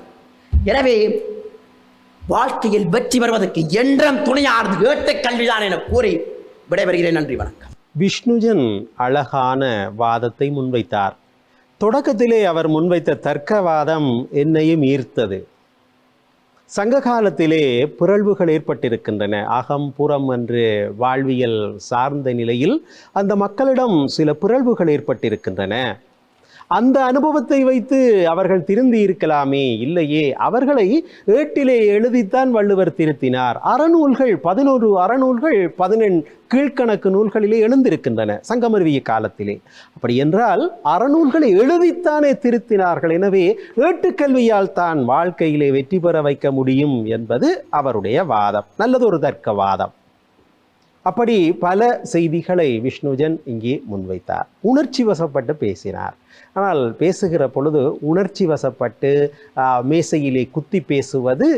Speaker 6: எனவே வாழ்க்கையில் வெற்றி பெறுவதற்கு என்றும் துணையானது ஏட்டு கல்விதான் என கூறி விடைபெறுகிறேன். நன்றி, வணக்கம்.
Speaker 1: விஷ்ணுஜன் அழகான வாதத்தை முன்வைத்தார். தொடக்கத்திலே அவர் முன்வைத்த தர்க்கவாதம் என்னையும் ஈர்த்தது. சங்க காலத்திலே பிறழ்வுகள் ஏற்பட்டிருக்கின்றன. அகம் புறம் என்று வாழ்வியல் சார்ந்த நிலையில் அந்த மக்களிடம் சில பிறழ்வுகள் ஏற்பட்டிருக்கின்றன. அந்த அனுபவத்தை வைத்து அவர்கள் திருந்தி இருக்கலாமே, இல்லையே. அவர்களை ஏட்டிலே எழுதித்தான் வள்ளுவர் திருத்தினார். அறநூல்கள் 11 அறநூல்கள் 18 கீழ்கணக்கு நூல்களிலே எழுந்திருக்கின்றன சங்கமருவிய காலத்திலே. அப்படி என்றால் அறநூல்களை எழுதித்தானே திருத்தினார்கள். எனவே ஏட்டுக்கல்வியால் தான் வாழ்க்கையிலே வெற்றி பெற வைக்க முடியும் என்பது அவருடைய வாதம். நல்லதொரு தர்க்கவாதம். அப்படி பல செய்திகளை விஷ்ணுஜன் இங்கே முன்வைத்தார். உணர்ச்சி வசப்பட்டு பேசினார். ஆனால் பேசுகிற பொழுது உணர்ச்சி வசப்பட்டு மேசையிலே குத்தி பேசுவது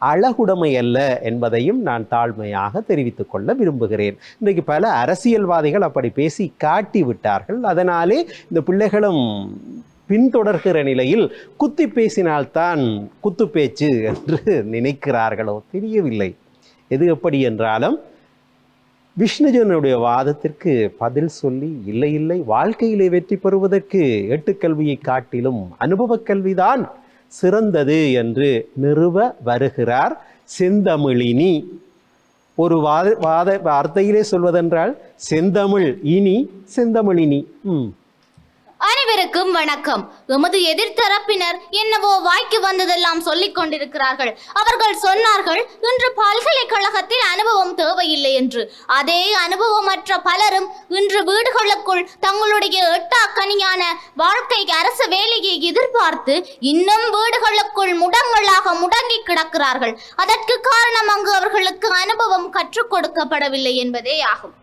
Speaker 1: அழகுடைமை அல்ல என்பதையும் நான் தாழ்மையாக தெரிவித்துக் கொள்ள விரும்புகிறேன். இன்றைக்கு பல அரசியல்வாதிகள் அப்படி பேசி காட்டி விட்டார்கள். அதனாலே இந்த பிள்ளைகளும் பின்தொடர்கிற நிலையில் குத்தி பேசினால்தான் குத்து பேச்சு என்று நினைக்கிறார்களோ தெரியவில்லை. எது எப்படி என்றாலும் விஷ்ணுஜனுடைய வாதத்திற்கு பதில் சொல்லி, இல்லை இல்லை, வாழ்க்கையிலே வெற்றி பெறுவதற்கு ஏட்டுக்கல்வியை காட்டிலும் அனுபவக் கல்விதான் சிறந்தது என்று நிறுவ வருகிறார் செந்தமிழினி. ஒரு வார்த்தையிலே சொல்வதென்றால் செந்தமிழ் இனி செந்தமிழினி.
Speaker 5: அனைவருக்கும் வணக்கம். எமது எதிர்த்தரப்பினர் என்னவோ வாய்க்கு வந்ததெல்லாம் சொல்லிக் கொண்டிருக்கிறார்கள். அவர்கள் சொன்னார்கள், இன்று பல்கலைக்கழகத்தில் அனுபவம் தேவையில்லை என்று. அதே அனுபவமற்ற பலரும் இன்று வீடுகளுக்குள் தங்களுடைய எட்டாக்கனியான வாழ்க்கை அரசு வேலையை எதிர்பார்த்து இன்னும் வீடுகளுக்குள் முடங்களாக முடங்கி கிடக்கிறார்கள். அதற்கு காரணம் அங்கு அவர்களுக்கு அனுபவம் கற்றுக் கொடுக்கப்படவில்லை என்பதே ஆகும்.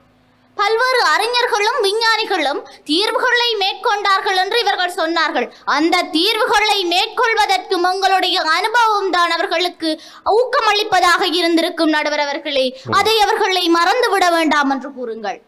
Speaker 5: பல்வேறு அறிஞர்களும் விஞ்ஞானிகளும் தீர்வுகளை மேற்கொண்டார்கள் என்று இவர்கள் சொன்னார்கள். அந்த தீர்வுகளை மேற்கொள்வதற்கு உங்களுடைய அனுபவம் தான் அவர்களுக்கு ஊக்கமளிப்பதாக இருந்திருக்கும். நடுவர் அவர்களே, அதை அவர்களை மறந்துவிட வேண்டாம் என்று கூறுங்கள்.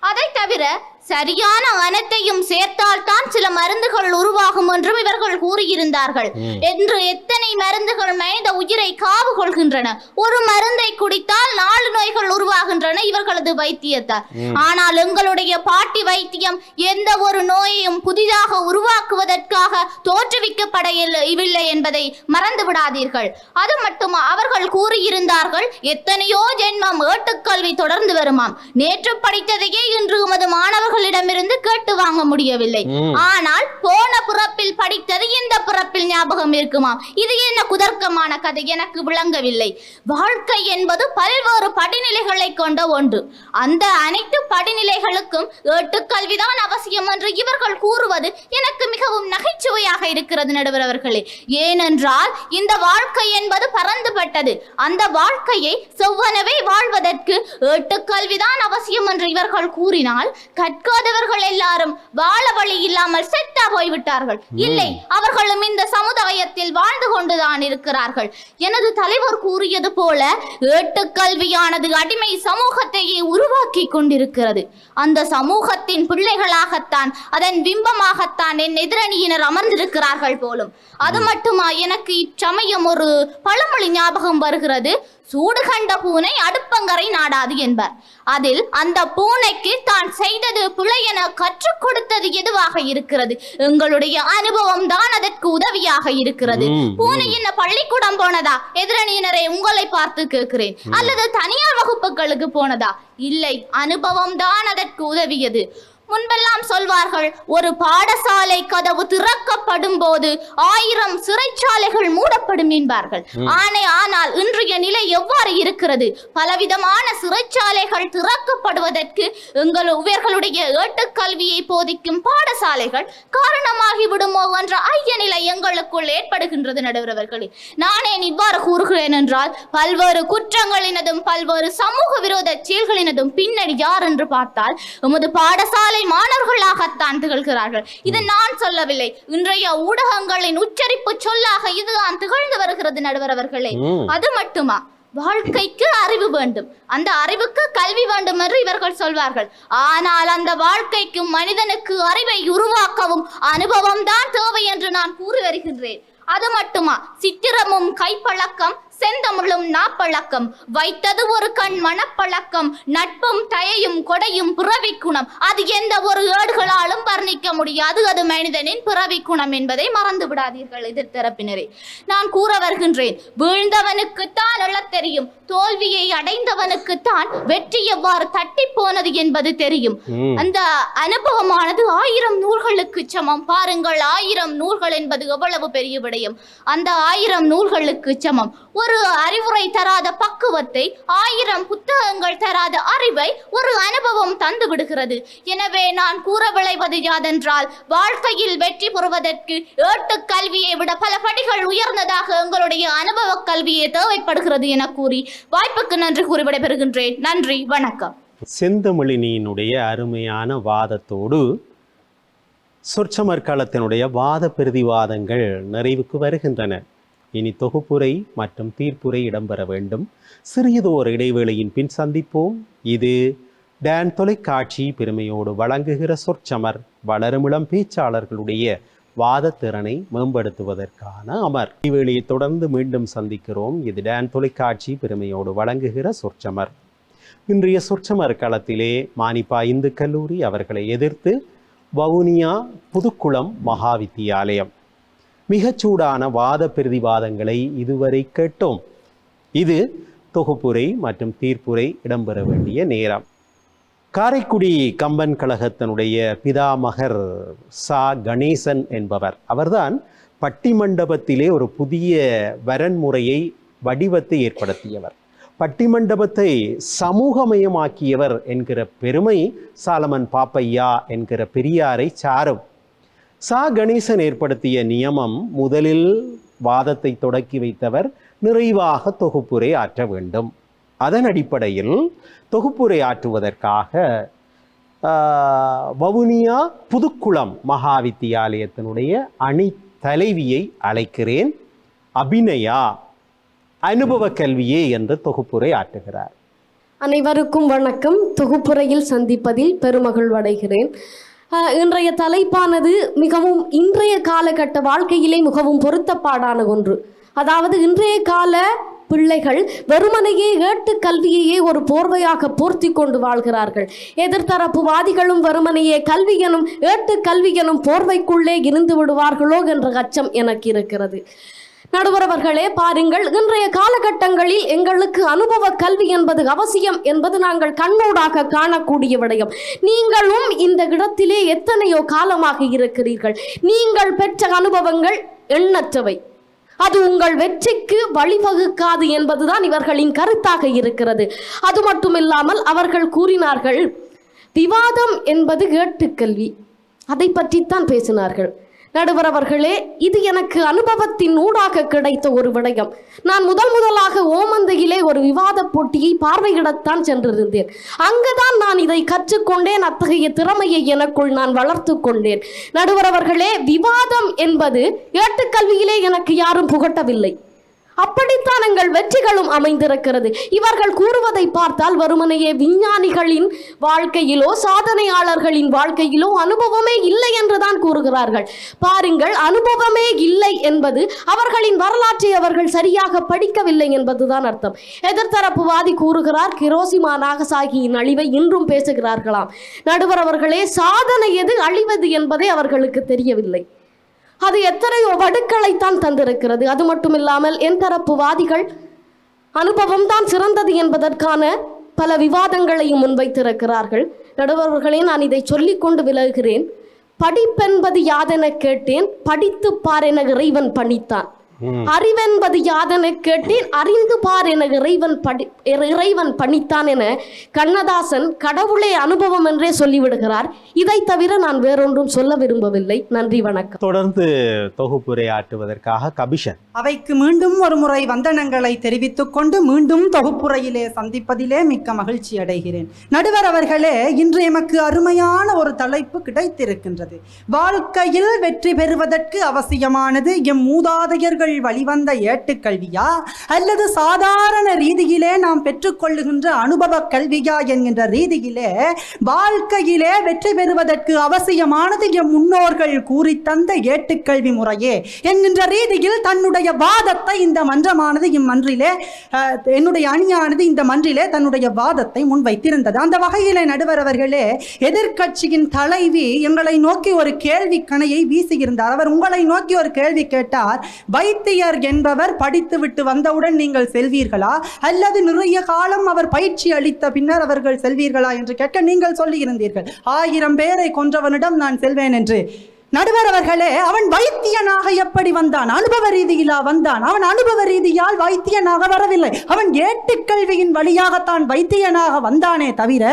Speaker 5: அதை தவிர சரியான அனைத்தையும் சேர்த்தால் தான் சில மருந்துகள் உருவாகும் என்றும் இவர்கள் கூறியிருந்தார்கள். என்று எத்தனை மருந்துகள் மனித உயிரை காவு கொள்கின்றன. ஒரு மருந்தை குடித்தால் 4 நோய்கள் உருவாகின்றன இவர்களது வைத்தியத்தால். ஆனால் எங்களுடைய பாட்டி வைத்தியம் எந்த ஒரு நோயையும் புதிதாக உருவாக்குவதற்காக தோற்றுவிக்கப்படவில்லை என்பதை மறந்து விடாதீர்கள். அது மட்டுமா, அவர்கள் கூறியிருந்தார்கள், எத்தனையோ ஜென்மம் ஏட்டுக்கல்வி தொடர்ந்து வருமாம். நேற்று படித்ததையே இன்று உமது மாணவர்களிடமிருந்து கேட்டு வாங்க முடியவில்லை. ஆனால் போன பிறப்பில் படித்தது இந்த பிறப்பில் ஞாபகம் இருக்குமாம். இது என்ன குதர்க்கமான கதை? எனக்கு விளங்கவில்லை. வாழ்க்கை என்பது பல்வேறு படிநிலைகளை கொண்ட ஒன்று. அந்த அனைத்து படிநிலைகளுக்கும் ஏட்டுக்கல்விதான் அவசியம் என்று இவர்கள் கூறுவது எனக்கு மிகவும் நகைச்சுவையாக இருக்கிறது நடுவர் அவர்களே. ஏனென்றால் இந்த வாழ்க்கை என்பது பரந்துபட்டது. அந்த வாழ்க்கையை செவ்வனவே வாழ்வதற்கு ஏட்டுக்கல்விதான் அவசியம் என்று இவர்கள் கூறினால், கற்காதவர்கள் எல்லாரும் வாழ வழி இல்லாமல் செத்தா போய்விட்டார்கள். இல்லை, அவர்களும் இந்த சமுதாயத்தில் வாழ்ந்து கொண்டுதான் இருக்கிறார்கள். எனது தலைவர் கூறியது போல ஏட்டுக்கல்வியானது அடிமை சமூகத்தையே உருவாக்கி கொண்டிருக்கிறது. அந்த சமூகத்தின் பிள்ளைகளாகத்தான், அதன் பிம்பமாகத்தான் என் எதிரணியினர் அமர்ந்திருக்கிறார்கள் போலும். அது மட்டுமா, எனக்கு இச்சமயம் ஒரு பழமொழி ஞாபகம் வருகிறது. சூடு கண்ட பூனை அடுப்பங்கரை நாடாது என்பார். அதில் அந்த பூனைக்கு தான் செய்தது பிழை என கற்றுக் கொடுத்தது எதுவாக இருக்கிறது? எங்களுடைய அனுபவம் தான் அதற்கு உதவியாக இருக்கிறது. பூனை என்ன பள்ளிக்கூடம் போனதா? எதிரணியினரை உங்களை பார்த்து கேட்கிறேன். அல்லது தனியார் வகுப்புகளுக்கு போனதா? இல்லை, அனுபவம் தான் அதற்கு உதவியது. முன்பெல்லாம் சொல்வார்கள், ஒரு பாடசாலை கதவு திறக்கப்படும் போது 1000 சிறைச்சாலைகள் மூடப்படும் என்பார்கள். ஆனால் இன்றைய நிலை எவ்வாறு இருக்கிறது? பலவிதமான சிறைச்சாலைகள் திறக்கப்படுவதற்கு இவர்களுடைய ஏட்டுக்கல்வியை போதிக்கும் பாடசாலைகள் காரணமாகி விடுமோ என்ற ஐய நிலை எங்களுக்குள் ஏற்படுகின்றது நடுவர்களே. நான் ஏன் இவ்வாறு கூறுகிறேன் என்றால், பல்வேறு குற்றங்களினதும் பல்வேறு சமூக விரோத செயல்களினதும் பின்னணி யார் என்று பார்த்தால் எமது பாடசாலை மாணவர்களாகத்தான் திகழ்கிறார்கள். இது நான் சொல்லவில்லை, இன்றைய ஊடகங்களின் உச்சரிப்பு சொல்லாக இதுதான் திகழ்ந்து வருகிறது நடுவர் அவர்களே. அது மட்டுமா, வாழ்க்கைக்கு அறிவு வேண்டும், அந்த அறிவுக்கு கல்வி வேண்டும் என்று இவர்கள் சொல்வார்கள். ஆனால் அந்த வாழ்க்கைக்கும் மனிதனுக்கு அறிவை உருவாக்கவும் அனுபவம் தான் தேவை என்று நான் கூறி வருகின்றேன். அது மட்டுமா, சித்திரமும் கைப்பழக்கம்
Speaker 7: செந்தமிழும் நாப்பழக்கம் வைத்தது ஒரு கண் மனப்பழக்கம் நட்பும் தயையும் கொடையும் பிறவி குணம் அது எந்த ஒரு ஏடுகளாலும் வர்ணிக்க முடியாது அது மனிதனின் பிறவி குணம் என்பதை மறந்து விடாதீர்கள் எதிர்த்தரப்பினரே. நான் கூற வருகின்றேன், வீழ்ந்தவனுக்குத்தான் எழத் தெரியும், தோல்வியை அடைந்தவனுக்குத்தான் வெற்றி எவ்வாறு தட்டி போனது என்பது தெரியும். அந்த அனுபவமானது 1000 நூல்களுக்கு சமம். பாருங்கள், 1000 நூல்கள் என்பது எவ்வளவு பெரிய விடயம். அந்த 1000 நூல்களுக்கு சமம். ஒரு அறிவுரை தராத பக்குவத்தை 1000 புத்தகங்கள் தராத அறிவை ஒரு அனுபவம் தந்து விடுகிறது. எனவே நான் கூற விளைவது யாதென்றால், வாழ்க்கையில் வெற்றி பெறுவதற்கு ஏட்டு கல்வியை விட பல படிகள் உயர்ந்ததாக எங்களுடைய அனுபவ கல்வியே தேவைப்படுகிறது என கூறி வாய்ப்புக்கு நன்றி கூறி விடைபெறுகின்றேன். நன்றி, வணக்கம்.
Speaker 1: செந்தமிழினியினுடைய அருமையான வாதத்தோடு சொற்சமர்காலத்தினுடைய வாத பிரதிவாதங்கள் நிறைவுக்கு வருகின்றன. இனி தொகுப்புரை மற்றும் தீர்ப்புரை இடம்பெற வேண்டும். சிறியதோர் இடைவேளையின் பின் சந்திப்போம். இது டான் தொலைக்காட்சி பெருமையோடு வழங்குகிற சொற்சமர் வளருமிளம் பேச்சாளர்களுடைய வாதத்திறனை மேம்படுத்துவதற்கான அமர். இடைவேளையை தொடர்ந்து மீண்டும் சந்திக்கிறோம். இது டான் தொலைக்காட்சி பெருமையோடு வழங்குகிற சொற்சமர். இன்றைய சொற்சமர் களத்திலே மானிப்பா இந்து கல்லூரி அவர்களை எதிர்த்து வவுனியா புதுக்குளம் மகா வித்தியாலயம். மிகச்சூடான வாத பிரதிவாதங்களை இதுவரை கேட்டோம். இது தொகுப்புரை மற்றும் தீர்ப்புரை இடம்பெற வேண்டிய நேரம். காரைக்குடி கம்பன் கழகத்தினுடைய பிதாமகர் சா கணேசன் என்பவர், அவர்தான் பட்டிமண்டபத்திலே ஒரு புதிய வரன்முறையை வடிவத்தை ஏற்படுத்தியவர். பட்டிமண்டபத்தை சமூகமயமாக்கியவர் என்கிற பெருமை சாலமன் பாப்பையா என்கிற பெரியாரை சாரும். சா கணேசன் ஏற்படுத்திய நியமம், முதலில் வாதத்தை தொடக்கி வைத்தவர் நிறைவாக தொகுப்புரை ஆற்ற வேண்டும். அதன் அடிப்படையில் தொகுப்புரை ஆற்றுவதற்காக வவுனியா புதுக்குளம் மகா வித்தியாலயத்தினுடைய அணி தலைவியை அழைக்கிறேன். அபிநயா அனுபவ கல்வியே என்று தொகுப்புரை ஆற்றுகிறார்.
Speaker 3: அனைவருக்கும் வணக்கம். தொகுப்புரையில் சந்திப்பதில் பெருமகிழ்வடைகிறேன். இன்றைய தலைப்பானது மிகவும் இன்றைய காலகட்ட வாழ்க்கையிலே மிகவும் பொருத்தப்பாடான ஒன்று. அதாவது இன்றைய கால பிள்ளைகள் வெறுமனையே ஏட்டு கல்வியையே ஒரு போர்வையாக போர்த்தி கொண்டு வாழ்கிறார்கள். எதிர்த்தரப்புவாதிகளும் வெறுமனையே கல்வி எனும் ஏட்டு கல்வி எனும் போர்வைக்குள்ளே இருந்து விடுவார்களோ என்ற அச்சம் எனக்கு இருக்கிறது. நடுவரவர்களே, பாருங்கள், இன்றைய காலகட்டங்களில் எங்களுக்கு அனுபவ கல்வி என்பது அவசியம் என்பது நாங்கள் கண்ணூடாக காணக்கூடிய விடயம். நீங்களும் இந்த இடத்திலே எத்தனையோ காலமாக இருக்கிறீர்கள். நீங்கள் பெற்ற அனுபவங்கள் எண்ணற்றவை. அது உங்கள் வெற்றிக்கு வழிவகுக்காது என்பதுதான் இவர்களின் கருத்தாக இருக்கிறது. அது மட்டுமில்லாமல் அவர்கள் கூறினார்கள், விவாதம் என்பது ஏட்டுக்கல்வி, அதை பற்றித்தான் பேசினார்கள். நடுவர் அவர்களே, இது எனக்கு அனுபவத்தின் ஊடாக கிடைத்த ஒரு விடயம். நான் முதலாக ஓமந்தையிலே ஒரு விவாத போட்டியை பார்வையிடத்தான் சென்றிருந்தேன். அங்குதான் நான் இதை கற்றுக்கொண்டேன். அத்தகைய திறமையை எனக்குள் நான் வளர்த்து கொண்டேன். நடுவர் அவர்களே, விவாதம் என்பது ஏட்டுக்கல்வியிலே எனக்கு யாரும் புகட்டவில்லை. அப்படித்தான் எங்கள் வெற்றிகளும் அமைந்திருக்கிறது. இவர்கள் கூறுவதை பார்த்தால் வெறுமனையே விஞ்ஞானிகளின் வாழ்க்கையிலோ சாதனையாளர்களின் வாழ்க்கையிலோ அனுபவமே இல்லை என்றுதான் கூறுகிறார்கள். பாருங்கள், அனுபவமே இல்லை என்பது அவர்களின் வரலாற்றை அவர்கள் சரியாக படிக்கவில்லை என்பதுதான் அர்த்தம். எதிர்த்தரப்புவாதி கூறுகிறார், கிரோசிமா நாகசாகியின் அழிவை இன்றும் பேசுகிறார்களாம். நடுவர் அவர்களே, சாதனை எது, அழிவது என்பதே அவர்களுக்கு தெரியவில்லை. அது எத்தனையோ வடுக்களைத்தான் தந்திருக்கிறது. அது மட்டுமில்லாமல் என் தரப்புவாதிகள் அனுபவம் தான் சிறந்தது என்பதற்கான பல விவாதங்களையும் முன்வைத்திருக்கிறார்கள். நடுவர்களே, நான் இதை சொல்லிக்கொண்டு விலகுகிறேன். படிப்பென்பது யாதென கேட்டேன், படித்து பார் என இறைவன் பணித்தான். அறிவென்பது யாதென கேட்டேன், அறிந்து பார் என இறைவன் பணித்தான் என கண்ணதாசன் கடவுளே அனுபவம் என்றே சொல்லிவிடுகிறார். இதை தவிர நான் வேறொன்றும் சொல்ல விரும்பவில்லை. நன்றி, வணக்கம்.
Speaker 1: தொடர்ந்து தொகுப்புரை ஆற்றுவதற்காக கபிஷன்.
Speaker 2: அவைக்கு மீண்டும் ஒரு முறை வந்தனங்களை தெரிவித்துக் கொண்டு மீண்டும் தொகுப்புரையிலே சந்திப்பதிலே மிக்க மகிழ்ச்சி அடைகிறேன். நடுவர் அவர்களே, இன்று எமக்கு அருமையான ஒரு தலைப்பு கிடைத்திருக்கின்றது. வாழ்க்கையில் வெற்றி பெறுவதற்கு அவசியமானது எம் மூதாதையர்கள் முன்னோர்கள் வழிவந்த ஏட்டுக்கல்வியா அல்லது சாதாரண ரீதியிலே நாம் பெற்றுக்கொள்ளுகின்ற அனுபவ கல்வியா என்கின்ற ரீதியிலே வாழ்க்கையிலே வெற்றி பெறுவதற்கு அவசியமானது எம் முன்னோர்கள் கூறித்தந்த ஏட்டுக்கல்வி முறையே என்கின்ற ரீதியில் தன்னுடைய வாதத்தை இந்த மன்றமானது இம்மன்றிலே என்னுடைய அணியானது இந்த மன்றிலே தன்னுடைய வாதத்தை முன்வைத்திருந்தது. அந்த வகையிலே நடுவர் அவர்களே, எதிர்க்கட்சியின் தலைவி எங்களை நோக்கி ஒரு கேள்வி கணையை வீசியிருந்தார். அவர் உங்களை நோக்கி ஒரு கேள்வி கேட்டார். வைத்தியர் என்பவர் படித்துவிட்டு வந்தவுடன் நீங்கள் செல்வீர்களா அல்லது நிறைய காலம் அவர் பயிற்சி அளித்த பின்னர் அவர்கள் செல்வீர்களா என்று கேட்க நீங்கள் சொல்லியிருந்தீர்கள் 1000 பேரை கொன்றவனிடம் நான் செல்வேன் என்று. நடுவர் அவர்களே, அவன் வைத்தியனாக எப்படி வந்தான்? அனுபவ ரீதியிலா வந்தான்? அவன் அனுபவ ரீதியால் வைத்தியனாக வரவில்லை. அவன் ஏட்டுக்கல்வியின் வழியாகத்தான் வைத்தியனாக வந்தானே தவிர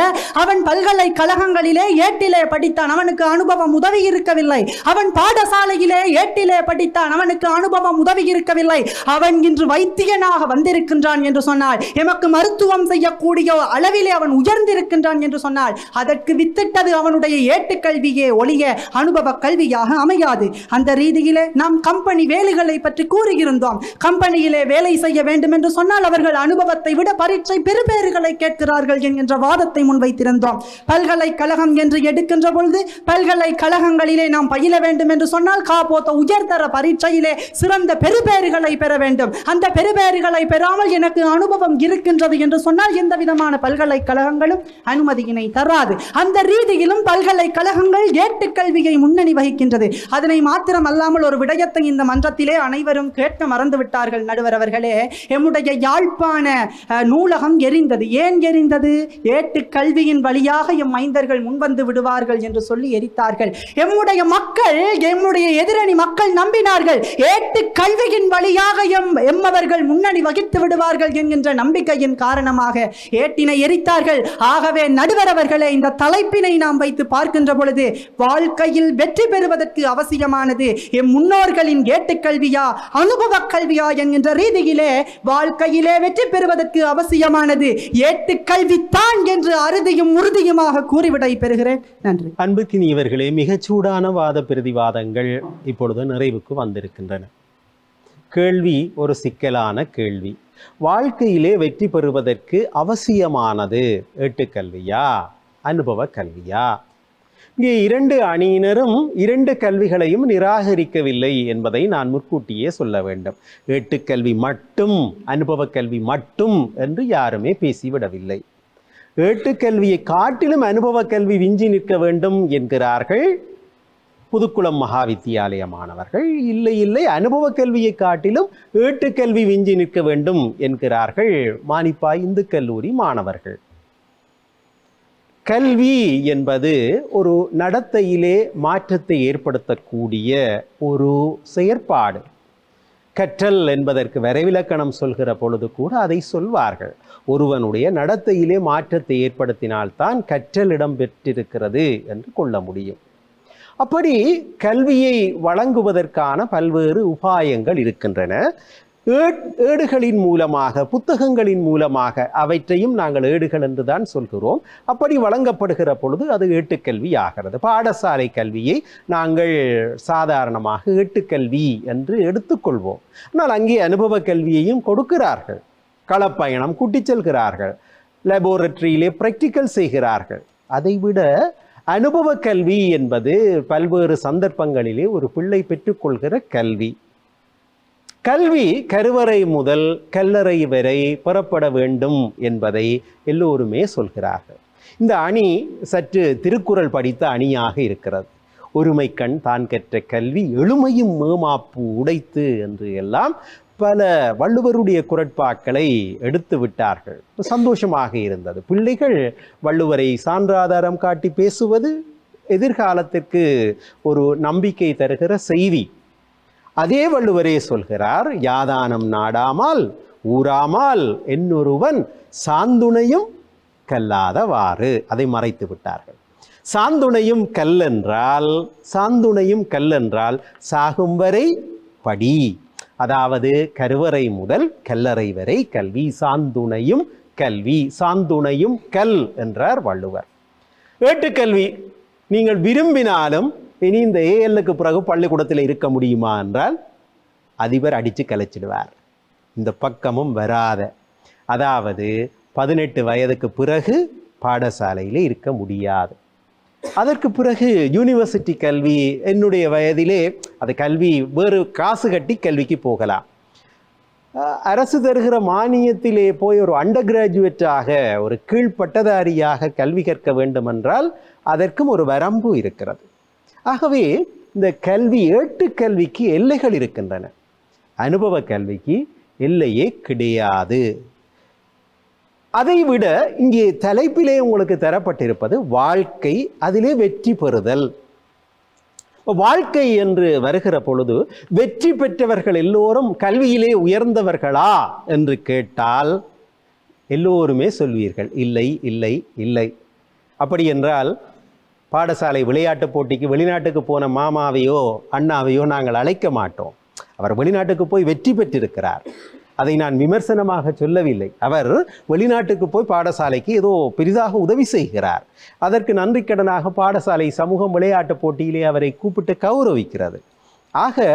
Speaker 2: அவன் பல்கலைக்கழகங்களிலே ஏட்டிலே படித்தான், அவனுக்கு அனுபவம் உதவி இருக்கவில்லை. அவன் பாடசாலையிலே ஏட்டிலே படித்தான், அவனுக்கு அனுபவம் உதவி இருக்கவில்லை. அவன் இன்று வைத்தியனாக வந்திருக்கின்றான் என்று சொன்னால், எமக்கு மருத்துவம் செய்யக்கூடிய அளவிலே அவன் உயர்ந்திருக்கின்றான் என்று சொன்னால், அதற்கு வித்திட்டது அவனுடைய ஏட்டுக்கல்வியே ஒழிய அனுபவ கல்வி அமையாது. அந்த ரீதியிலே நாம் கம்பெனி வேலைகளை பற்றி கூறியிருந்தோம். கம்பெனியிலே வேலை செய்ய வேண்டும் என்று சொன்னால் அவர்கள் அனுபவத்தை விட பரீட்சை பெறுபேறுகளை கேட்கிறார்கள் என்கின்ற வாதத்தை முன்வைத்திருந்தோம். பல்கலைக்கழகம் என்று எடுக்கின்ற பொழுது பல்கலைக்கழகங்களிலே நாம் பயில வேண்டும் என்று சொன்னால் காப்போத்த உயர்தர பரீட்சையிலே சிறந்த பெறுபேறுகளை பெற வேண்டும். அந்த பெறுபேறுகளை பெறாமல் எனக்கு அனுபவம் இருக்கின்றது என்று சொன்னால் எந்த விதமான பல்கலைக்கழகங்களும் அனுமதியினை தராது. அந்த ரீதியிலும் பல்கலைக்கழகங்கள் ஏட்டுக்கல்வியை முன்னணி வகிக்கின்றது. அதனை மாத்திரம் அல்லாமல் ஒரு விடயத்தை இந்த மன்றத்திலே அனைவரும் கேட்க மறந்து விட்டார்கள் நடுவர் அவர்களே. எம்முடைய யாழ்ப்பாண நூலகம் எரிந்தது. ஏன் எரிந்தது? ஏட்டுக்கல்வியின் வழியாக எம் மைந்தர்கள் முன்வந்து விடுவார்கள் என்று சொல்லி எரித்தார்கள். எம்முடைய மக்கள், எம்முடைய எதிரணி மக்கள் நம்பினார்கள். ஏட்டுக்கல்வியின் வழியாக எம்மவர்கள் முன்னணி வகித்து விடுவார்கள் என்கின்ற நம்பிக்கையின் காரணமாக ஏட்டினை எரித்தார்கள். ஆகவே நடுவர் அவர்களே, இந்த தலைப்பினை நாம் வைத்து பார்க்கின்ற பொழுது வாழ்க்கையில் வெற்றி பெறுவதற்கு அவசியமானது எம் முன்னோர்களின் ஏட்டுக்கல்வியா அனுபவ கல்வியா என்கின்ற ரீதியிலே வாழ்க்கையிலே வெற்றி பெறுவதற்கு அவசியமானது ஏட்டுக்கல்வித்தான் என்று அறுதியும் உறுதியுமாக கூறிவிடை பெறுகிறேன். நன்றி.
Speaker 1: அன்புக்கினியவர்களே, மிகச் சூடான வாத பிரதிவாதங்கள் இப்பொழுது நிறைவுக்கு வந்திருக்கின்றன. கேள்வி ஒரு சிக்கலான கேள்வி. வாழ்க்கையிலே வெற்றி பெறுவதற்கு அவசியமானது ஏட்டுக்கல்வியா அனுபவ கல்வியா? இங்கே 2 அணியினரும் 2 கல்விகளையும் நிராகரிக்கவில்லை என்பதை நான் முற்கூட்டியே சொல்ல வேண்டும். ஏட்டுக்கல்வி மட்டும் அனுபவ கல்வி மட்டும் என்று யாருமே பேசிவிடவில்லை. ஏட்டுக்கல்வியை காட்டிலும் அனுபவ கல்வி விஞ்சி நிற்க வேண்டும் என்கிறார்கள் புதுக்குளம் மகா வித்தியாலய மாணவர்கள். இல்லை இல்லை, அனுபவ கல்வியை காட்டிலும் ஏட்டுக்கல்வி விஞ்சி நிற்க வேண்டும் என்கிறார்கள் மானிப்பாய் இந்து கல்லூரி மாணவர்கள். கல்வி என்பது ஒரு நடத்தையிலே மாற்றத்தை ஏற்படுத்தக்கூடிய ஒரு செயற்பாடு. கற்றல் என்பதற்கு வரைவிலக்கணம் சொல்கிற பொழுது கூட அதை சொல்வார்கள். ஒருவனுடைய நடத்தையிலே மாற்றத்தை ஏற்படுத்தினால்தான் கற்றல் இடம் பெற்றிருக்கிறது என்று கொள்ள முடியும். அப்படி கல்வியை வழங்குவதற்கான பல்வேறு உபாயங்கள் இருக்கின்றன. ஏடுகளின் மூலமாக, புத்தகங்களின் மூலமாக, அவற்றையும் நாங்கள் ஏடுகள் என்று தான் சொல்கிறோம். அப்படி வழங்கப்படுகிற பொழுது அது ஏட்டுக்கல்வி ஆகிறது. பாடசாலை கல்வியை நாங்கள் சாதாரணமாக ஏட்டுக்கல்வி என்று எடுத்துக்கொள்வோம். ஆனால் அங்கே அனுபவ கல்வியையும் கொடுக்கிறார்கள். களப்பயணம் கூட்டிச் செல்கிறார்கள், லெபோரட்டரியிலே பிராக்டிக்கல் செய்கிறார்கள். அதைவிட அனுபவ கல்வி என்பது பல்வேறு சந்தர்ப்பங்களிலே ஒரு பிள்ளை பெற்றுக்கொள்கிற கல்வி. கல்வி கருவறை முதல் கல்லறை வரை பெறப்பட வேண்டும் என்பதை எல்லோருமே சொல்கிறார்கள். இந்த அணி சற்று திருக்குறள் படித்த அணியாக இருக்கிறது. ஒருமை கண் தான் கற்ற கல்வி எழுமையும் மேமாப்பு உடைத்து என்று எல்லாம் பல வள்ளுவருடைய குறட்பாக்களை எடுத்து விட்டார்கள். சந்தோஷமாக இருந்தது. பிள்ளைகள் வள்ளுவரை சான்றாதாரம் காட்டி பேசுவது எதிர்காலத்திற்கு ஒரு நம்பிக்கை தருகிற செய்தி. அதே வள்ளுவரே சொல்கிறார், யாதானம் நாடாமல் ஊராமல் என்னொருவன் சாந்துணையும் கல்லாதவாறு. அதை மறைத்து விட்டார்கள். சாந்துணையும் கல்லென்றால் சாகும் வரை படி, அதாவது கருவறை முதல் கல்லறை வரை கல்வி. சாந்துணையும் கல்வி, சாந்துணையும் கல் என்றார் வள்ளுவர். ஏட்டுக்கல்வி நீங்கள் விரும்பினாலும் இனி இந்த ஏஎல்லுக்கு பிறகு பள்ளிக்கூடத்தில் இருக்க முடியுமா என்றால் அதிபர் அடித்து கலைச்சிடுவார். இந்த பக்கமும் வராத, அதாவது 18 வயதுக்கு பிறகு பாடசாலையில் இருக்க முடியாது. அதற்கு பிறகு யூனிவர்சிட்டி கல்வி, என்னுடைய வயதிலே அது கல்வி வேறு காசு கட்டி கல்விக்கு போகலாம். அரசு தருகிற மானியத்திலே போய் ஒரு அண்டர் கிராஜுவேட்டாக, ஒரு கீழ்ப்பட்டதாரியாக கல்வி கற்க வேண்டுமென்றால் அதற்கும் ஒரு வரம்பு இருக்கிறது. ஆகவே இந்த கல்வி, ஏட்டு கல்விக்கு எல்லைகள் இருக்கின்றன. அனுபவ கல்விக்கு எல்லையே கிடையாது. அதைவிட இங்கே தலைப்பிலே உங்களுக்கு தரப்பட்டிருப்பது வாழ்க்கை, அதிலே வெற்றி பெறுதல். வாழ்க்கை என்று வருகிற பொழுது வெற்றி பெற்றவர்கள் எல்லோரும் கல்வியிலே உயர்ந்தவர்களா என்று கேட்டால் எல்லோருமே சொல்வீர்கள் இல்லை இல்லை இல்லை. அப்படி என்றால் பாடசாலை விளையாட்டு போட்டிக்கு வெளிநாட்டுக்கு போன மாமாவையோ அண்ணாவையோ நாங்கள் அழைக்க மாட்டோம். அவர் வெளிநாட்டுக்கு போய் வெற்றி பெற்றிருக்கிறார். அதை நான் விமர்சனமாக சொல்லவில்லை. அவர் வெளிநாட்டுக்கு போய் பாடசாலைக்கு ஏதோ பெரிதாக உதவி செய்கிறார். அதற்கு நன்றிக்கடனாக பாடசாலை சமூகம் விளையாட்டு போட்டியிலே அவரை கூப்பிட்டு கௌரவிக்கிறது. ஆக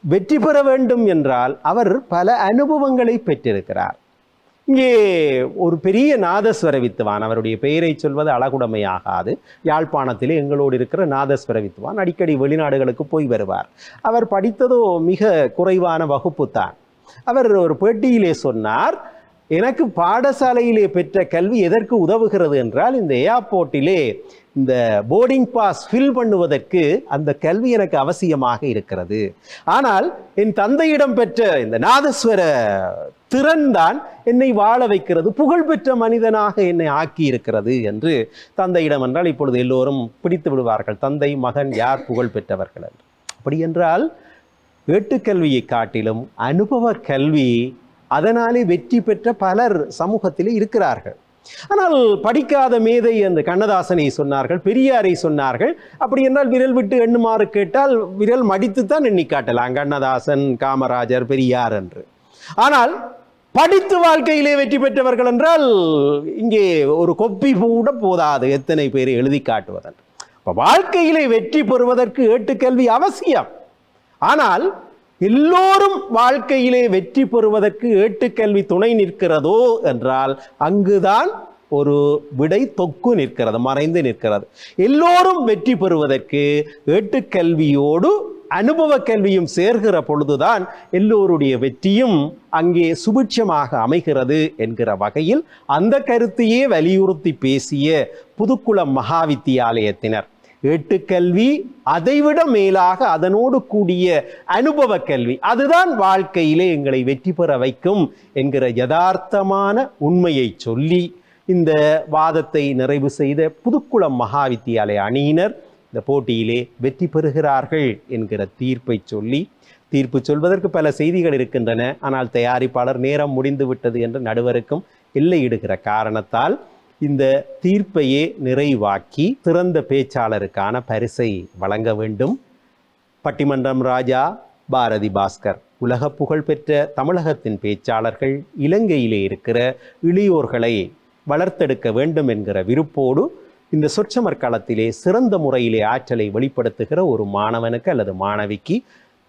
Speaker 1: வெற்றி பெற வேண்டும் என்றால் அவர் பல அனுபவங்களை பெற்றிருக்கிறார். இங்கே ஒரு பெரிய நாதஸ்வர வித்துவான், அவருடைய பெயரை சொல்வது அழகுடைமையாகாது, யாழ்ப்பாணத்திலே எங்களோடு இருக்கிற நாதஸ்வர வித்துவான் அடிக்கடி வெளிநாடுகளுக்கு போய் வருவார். அவர் படித்ததோ மிக குறைவான வகுப்பு தான். அவர் ஒரு பேட்டியிலே சொன்னார், எனக்கு பாடசாலையிலே பெற்ற கல்வி எதற்கு உதவுகிறது என்றால், இந்த ஏர்போர்ட்டிலே இந்த போர்டிங் பாஸ் ஃபில் பண்ணுவதற்கு அந்த கல்வி எனக்கு அவசியமாக இருக்கிறது. ஆனால் என் தந்தையிடம் பெற்ற இந்த நாதஸ்வர திறன்தான் என்னை வாழ வைக்கிறது, புகழ்பெற்ற மனிதனாக என்னை ஆக்கி இருக்கிறது என்று. தந்தையிடம் என்றால் இப்பொழுது எல்லோரும் பிடித்து விடுவார்கள், தந்தை மகன் யார் புகழ் பெற்றவர்கள் என்று. அப்படி என்றால் ஏட்டுக்கல்வியை காட்டிலும் அனுபவ கல்வி, அதனாலே வெற்றி பெற்ற பலர் சமூகத்திலே இருக்கிறார்கள். ஆனால் படிக்காத மேதை என்று கண்ணதாசனை சொன்னார்கள், பெரியாரை சொன்னார்கள். அப்படி என்றால் விரல் விட்டு எண்ணுமாறு கேட்டால் விரல் மடித்துத்தான் எண்ணி காட்டலாம், கண்ணதாசன், காமராஜர், பெரியார் என்று. ஆனால் படித்து வாழ்க்கையிலே வெற்றி பெற்றவர்கள் என்றால் இங்கே ஒரு கொப்பி கூட போதாது, எத்தனை பேரை எழுதி காட்டுவதன். இப்போ வாழ்க்கையிலே வெற்றி பெறுவதற்கு ஏட்டுக்கல்வி அவசியம். ஆனால் எல்லோரும் வாழ்க்கையிலே வெற்றி பெறுவதற்கு ஏட்டுக்கல்வி துணை நிற்கிறதோ என்றால் அங்குதான் ஒரு விடை தொக்கு நிற்கிறது, மறைந்து நிற்கிறது. எல்லோரும் வெற்றி பெறுவதற்கு ஏட்டுக்கல்வியோடு அனுபவ கல்வியும் சேர்கிற பொழுதுதான் எல்லோருடைய வெற்றியும் அங்கே சுபிட்சமாக அமைகிறது என்கிற வகையில் அந்த கருத்தையே வலியுறுத்தி பேசிய புதுக்குளம் மகா வித்தியாலயத்தினர் ஏட்டுக்கல்வி, அதைவிட மேலாக அதனோடு கூடிய அனுபவ கல்வி, அதுதான் வாழ்க்கையிலே எங்களை வெற்றி பெற வைக்கும் என்கிற யதார்த்தமான உண்மையை சொல்லி இந்த வாதத்தை நிறைவு செய்த புதுக்குளம் மகா வித்தியாலய அணியினர் இந்த போட்டியிலே வெற்றி பெறுகிறார்கள் என்கிற தீர்ப்பை சொல்லி, தீர்ப்பு சொல்வதற்கு பல செய்திகள் இருக்கின்றன, ஆனால் தயாரிப்பாளர் நேரம் முடிந்து விட்டது என்று நடுவருக்கும் எல்லையிடுகிற காரணத்தால் இந்த தீர்ப்பையே நிறைவாக்கி சிறந்த பேச்சாளருக்கான பரிசை வழங்க வேண்டும். பட்டிமன்றம் ராஜா பாரதி பாஸ்கர், உலக புகழ் பெற்ற தமிழகத்தின் பேச்சாளர்கள் இலங்கையிலே இருக்கிற இளையோர்களை வளர்த்தெடுக்க வேண்டும் என்கிற விருப்போடு இந்த சொற்சமர் களத்திலே சிறந்த முறையிலே ஆற்றலை வெளிப்படுத்துகிற ஒரு மாணவனுக்கு அல்லது மாணவிக்கு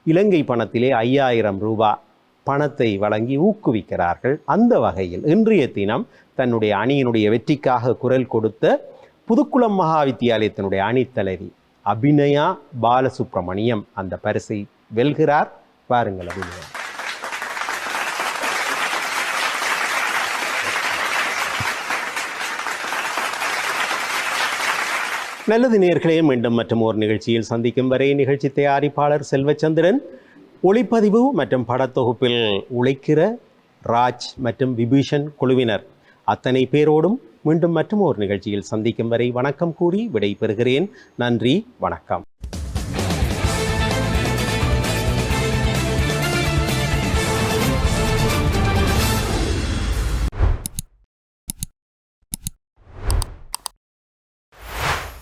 Speaker 1: இலங்கை பணத்திலே 5000 ரூபாய் பணத்தை வழங்கி ஊக்குவிக்கிறார்கள். அந்த வகையில் இன்றைய தினம் தன்னுடைய அணியினுடைய வெற்றிக்காக குரல் கொடுத்த புதுக்குளம் மகா வித்தியாலயத்தினுடைய அணித்தலைவி அபிநயா பாலசுப்ரமணியம் அந்த பரிசை வெல்கிறார். பாருங்கள் அபிநயா. நல்லது நேயர்களே, மீண்டும் மற்றும் ஒரு நிகழ்ச்சியில் சந்திக்கும் வரை நிகழ்ச்சி தயாரிப்பாளர் செல்வச்சந்திரன், ஒளிப்பதிவு மற்றும் படத்தொகுப்பில் உழைக்கிற ராஜ் மற்றும் விபூஷன் குழுவினர் அத்தனை பேரோடும் மீண்டும் மற்றும் ஒரு நிகழ்ச்சியில் சந்திக்கும் வரை வணக்கம் கூறி விடை பெறுகிறேன். நன்றி, வணக்கம்.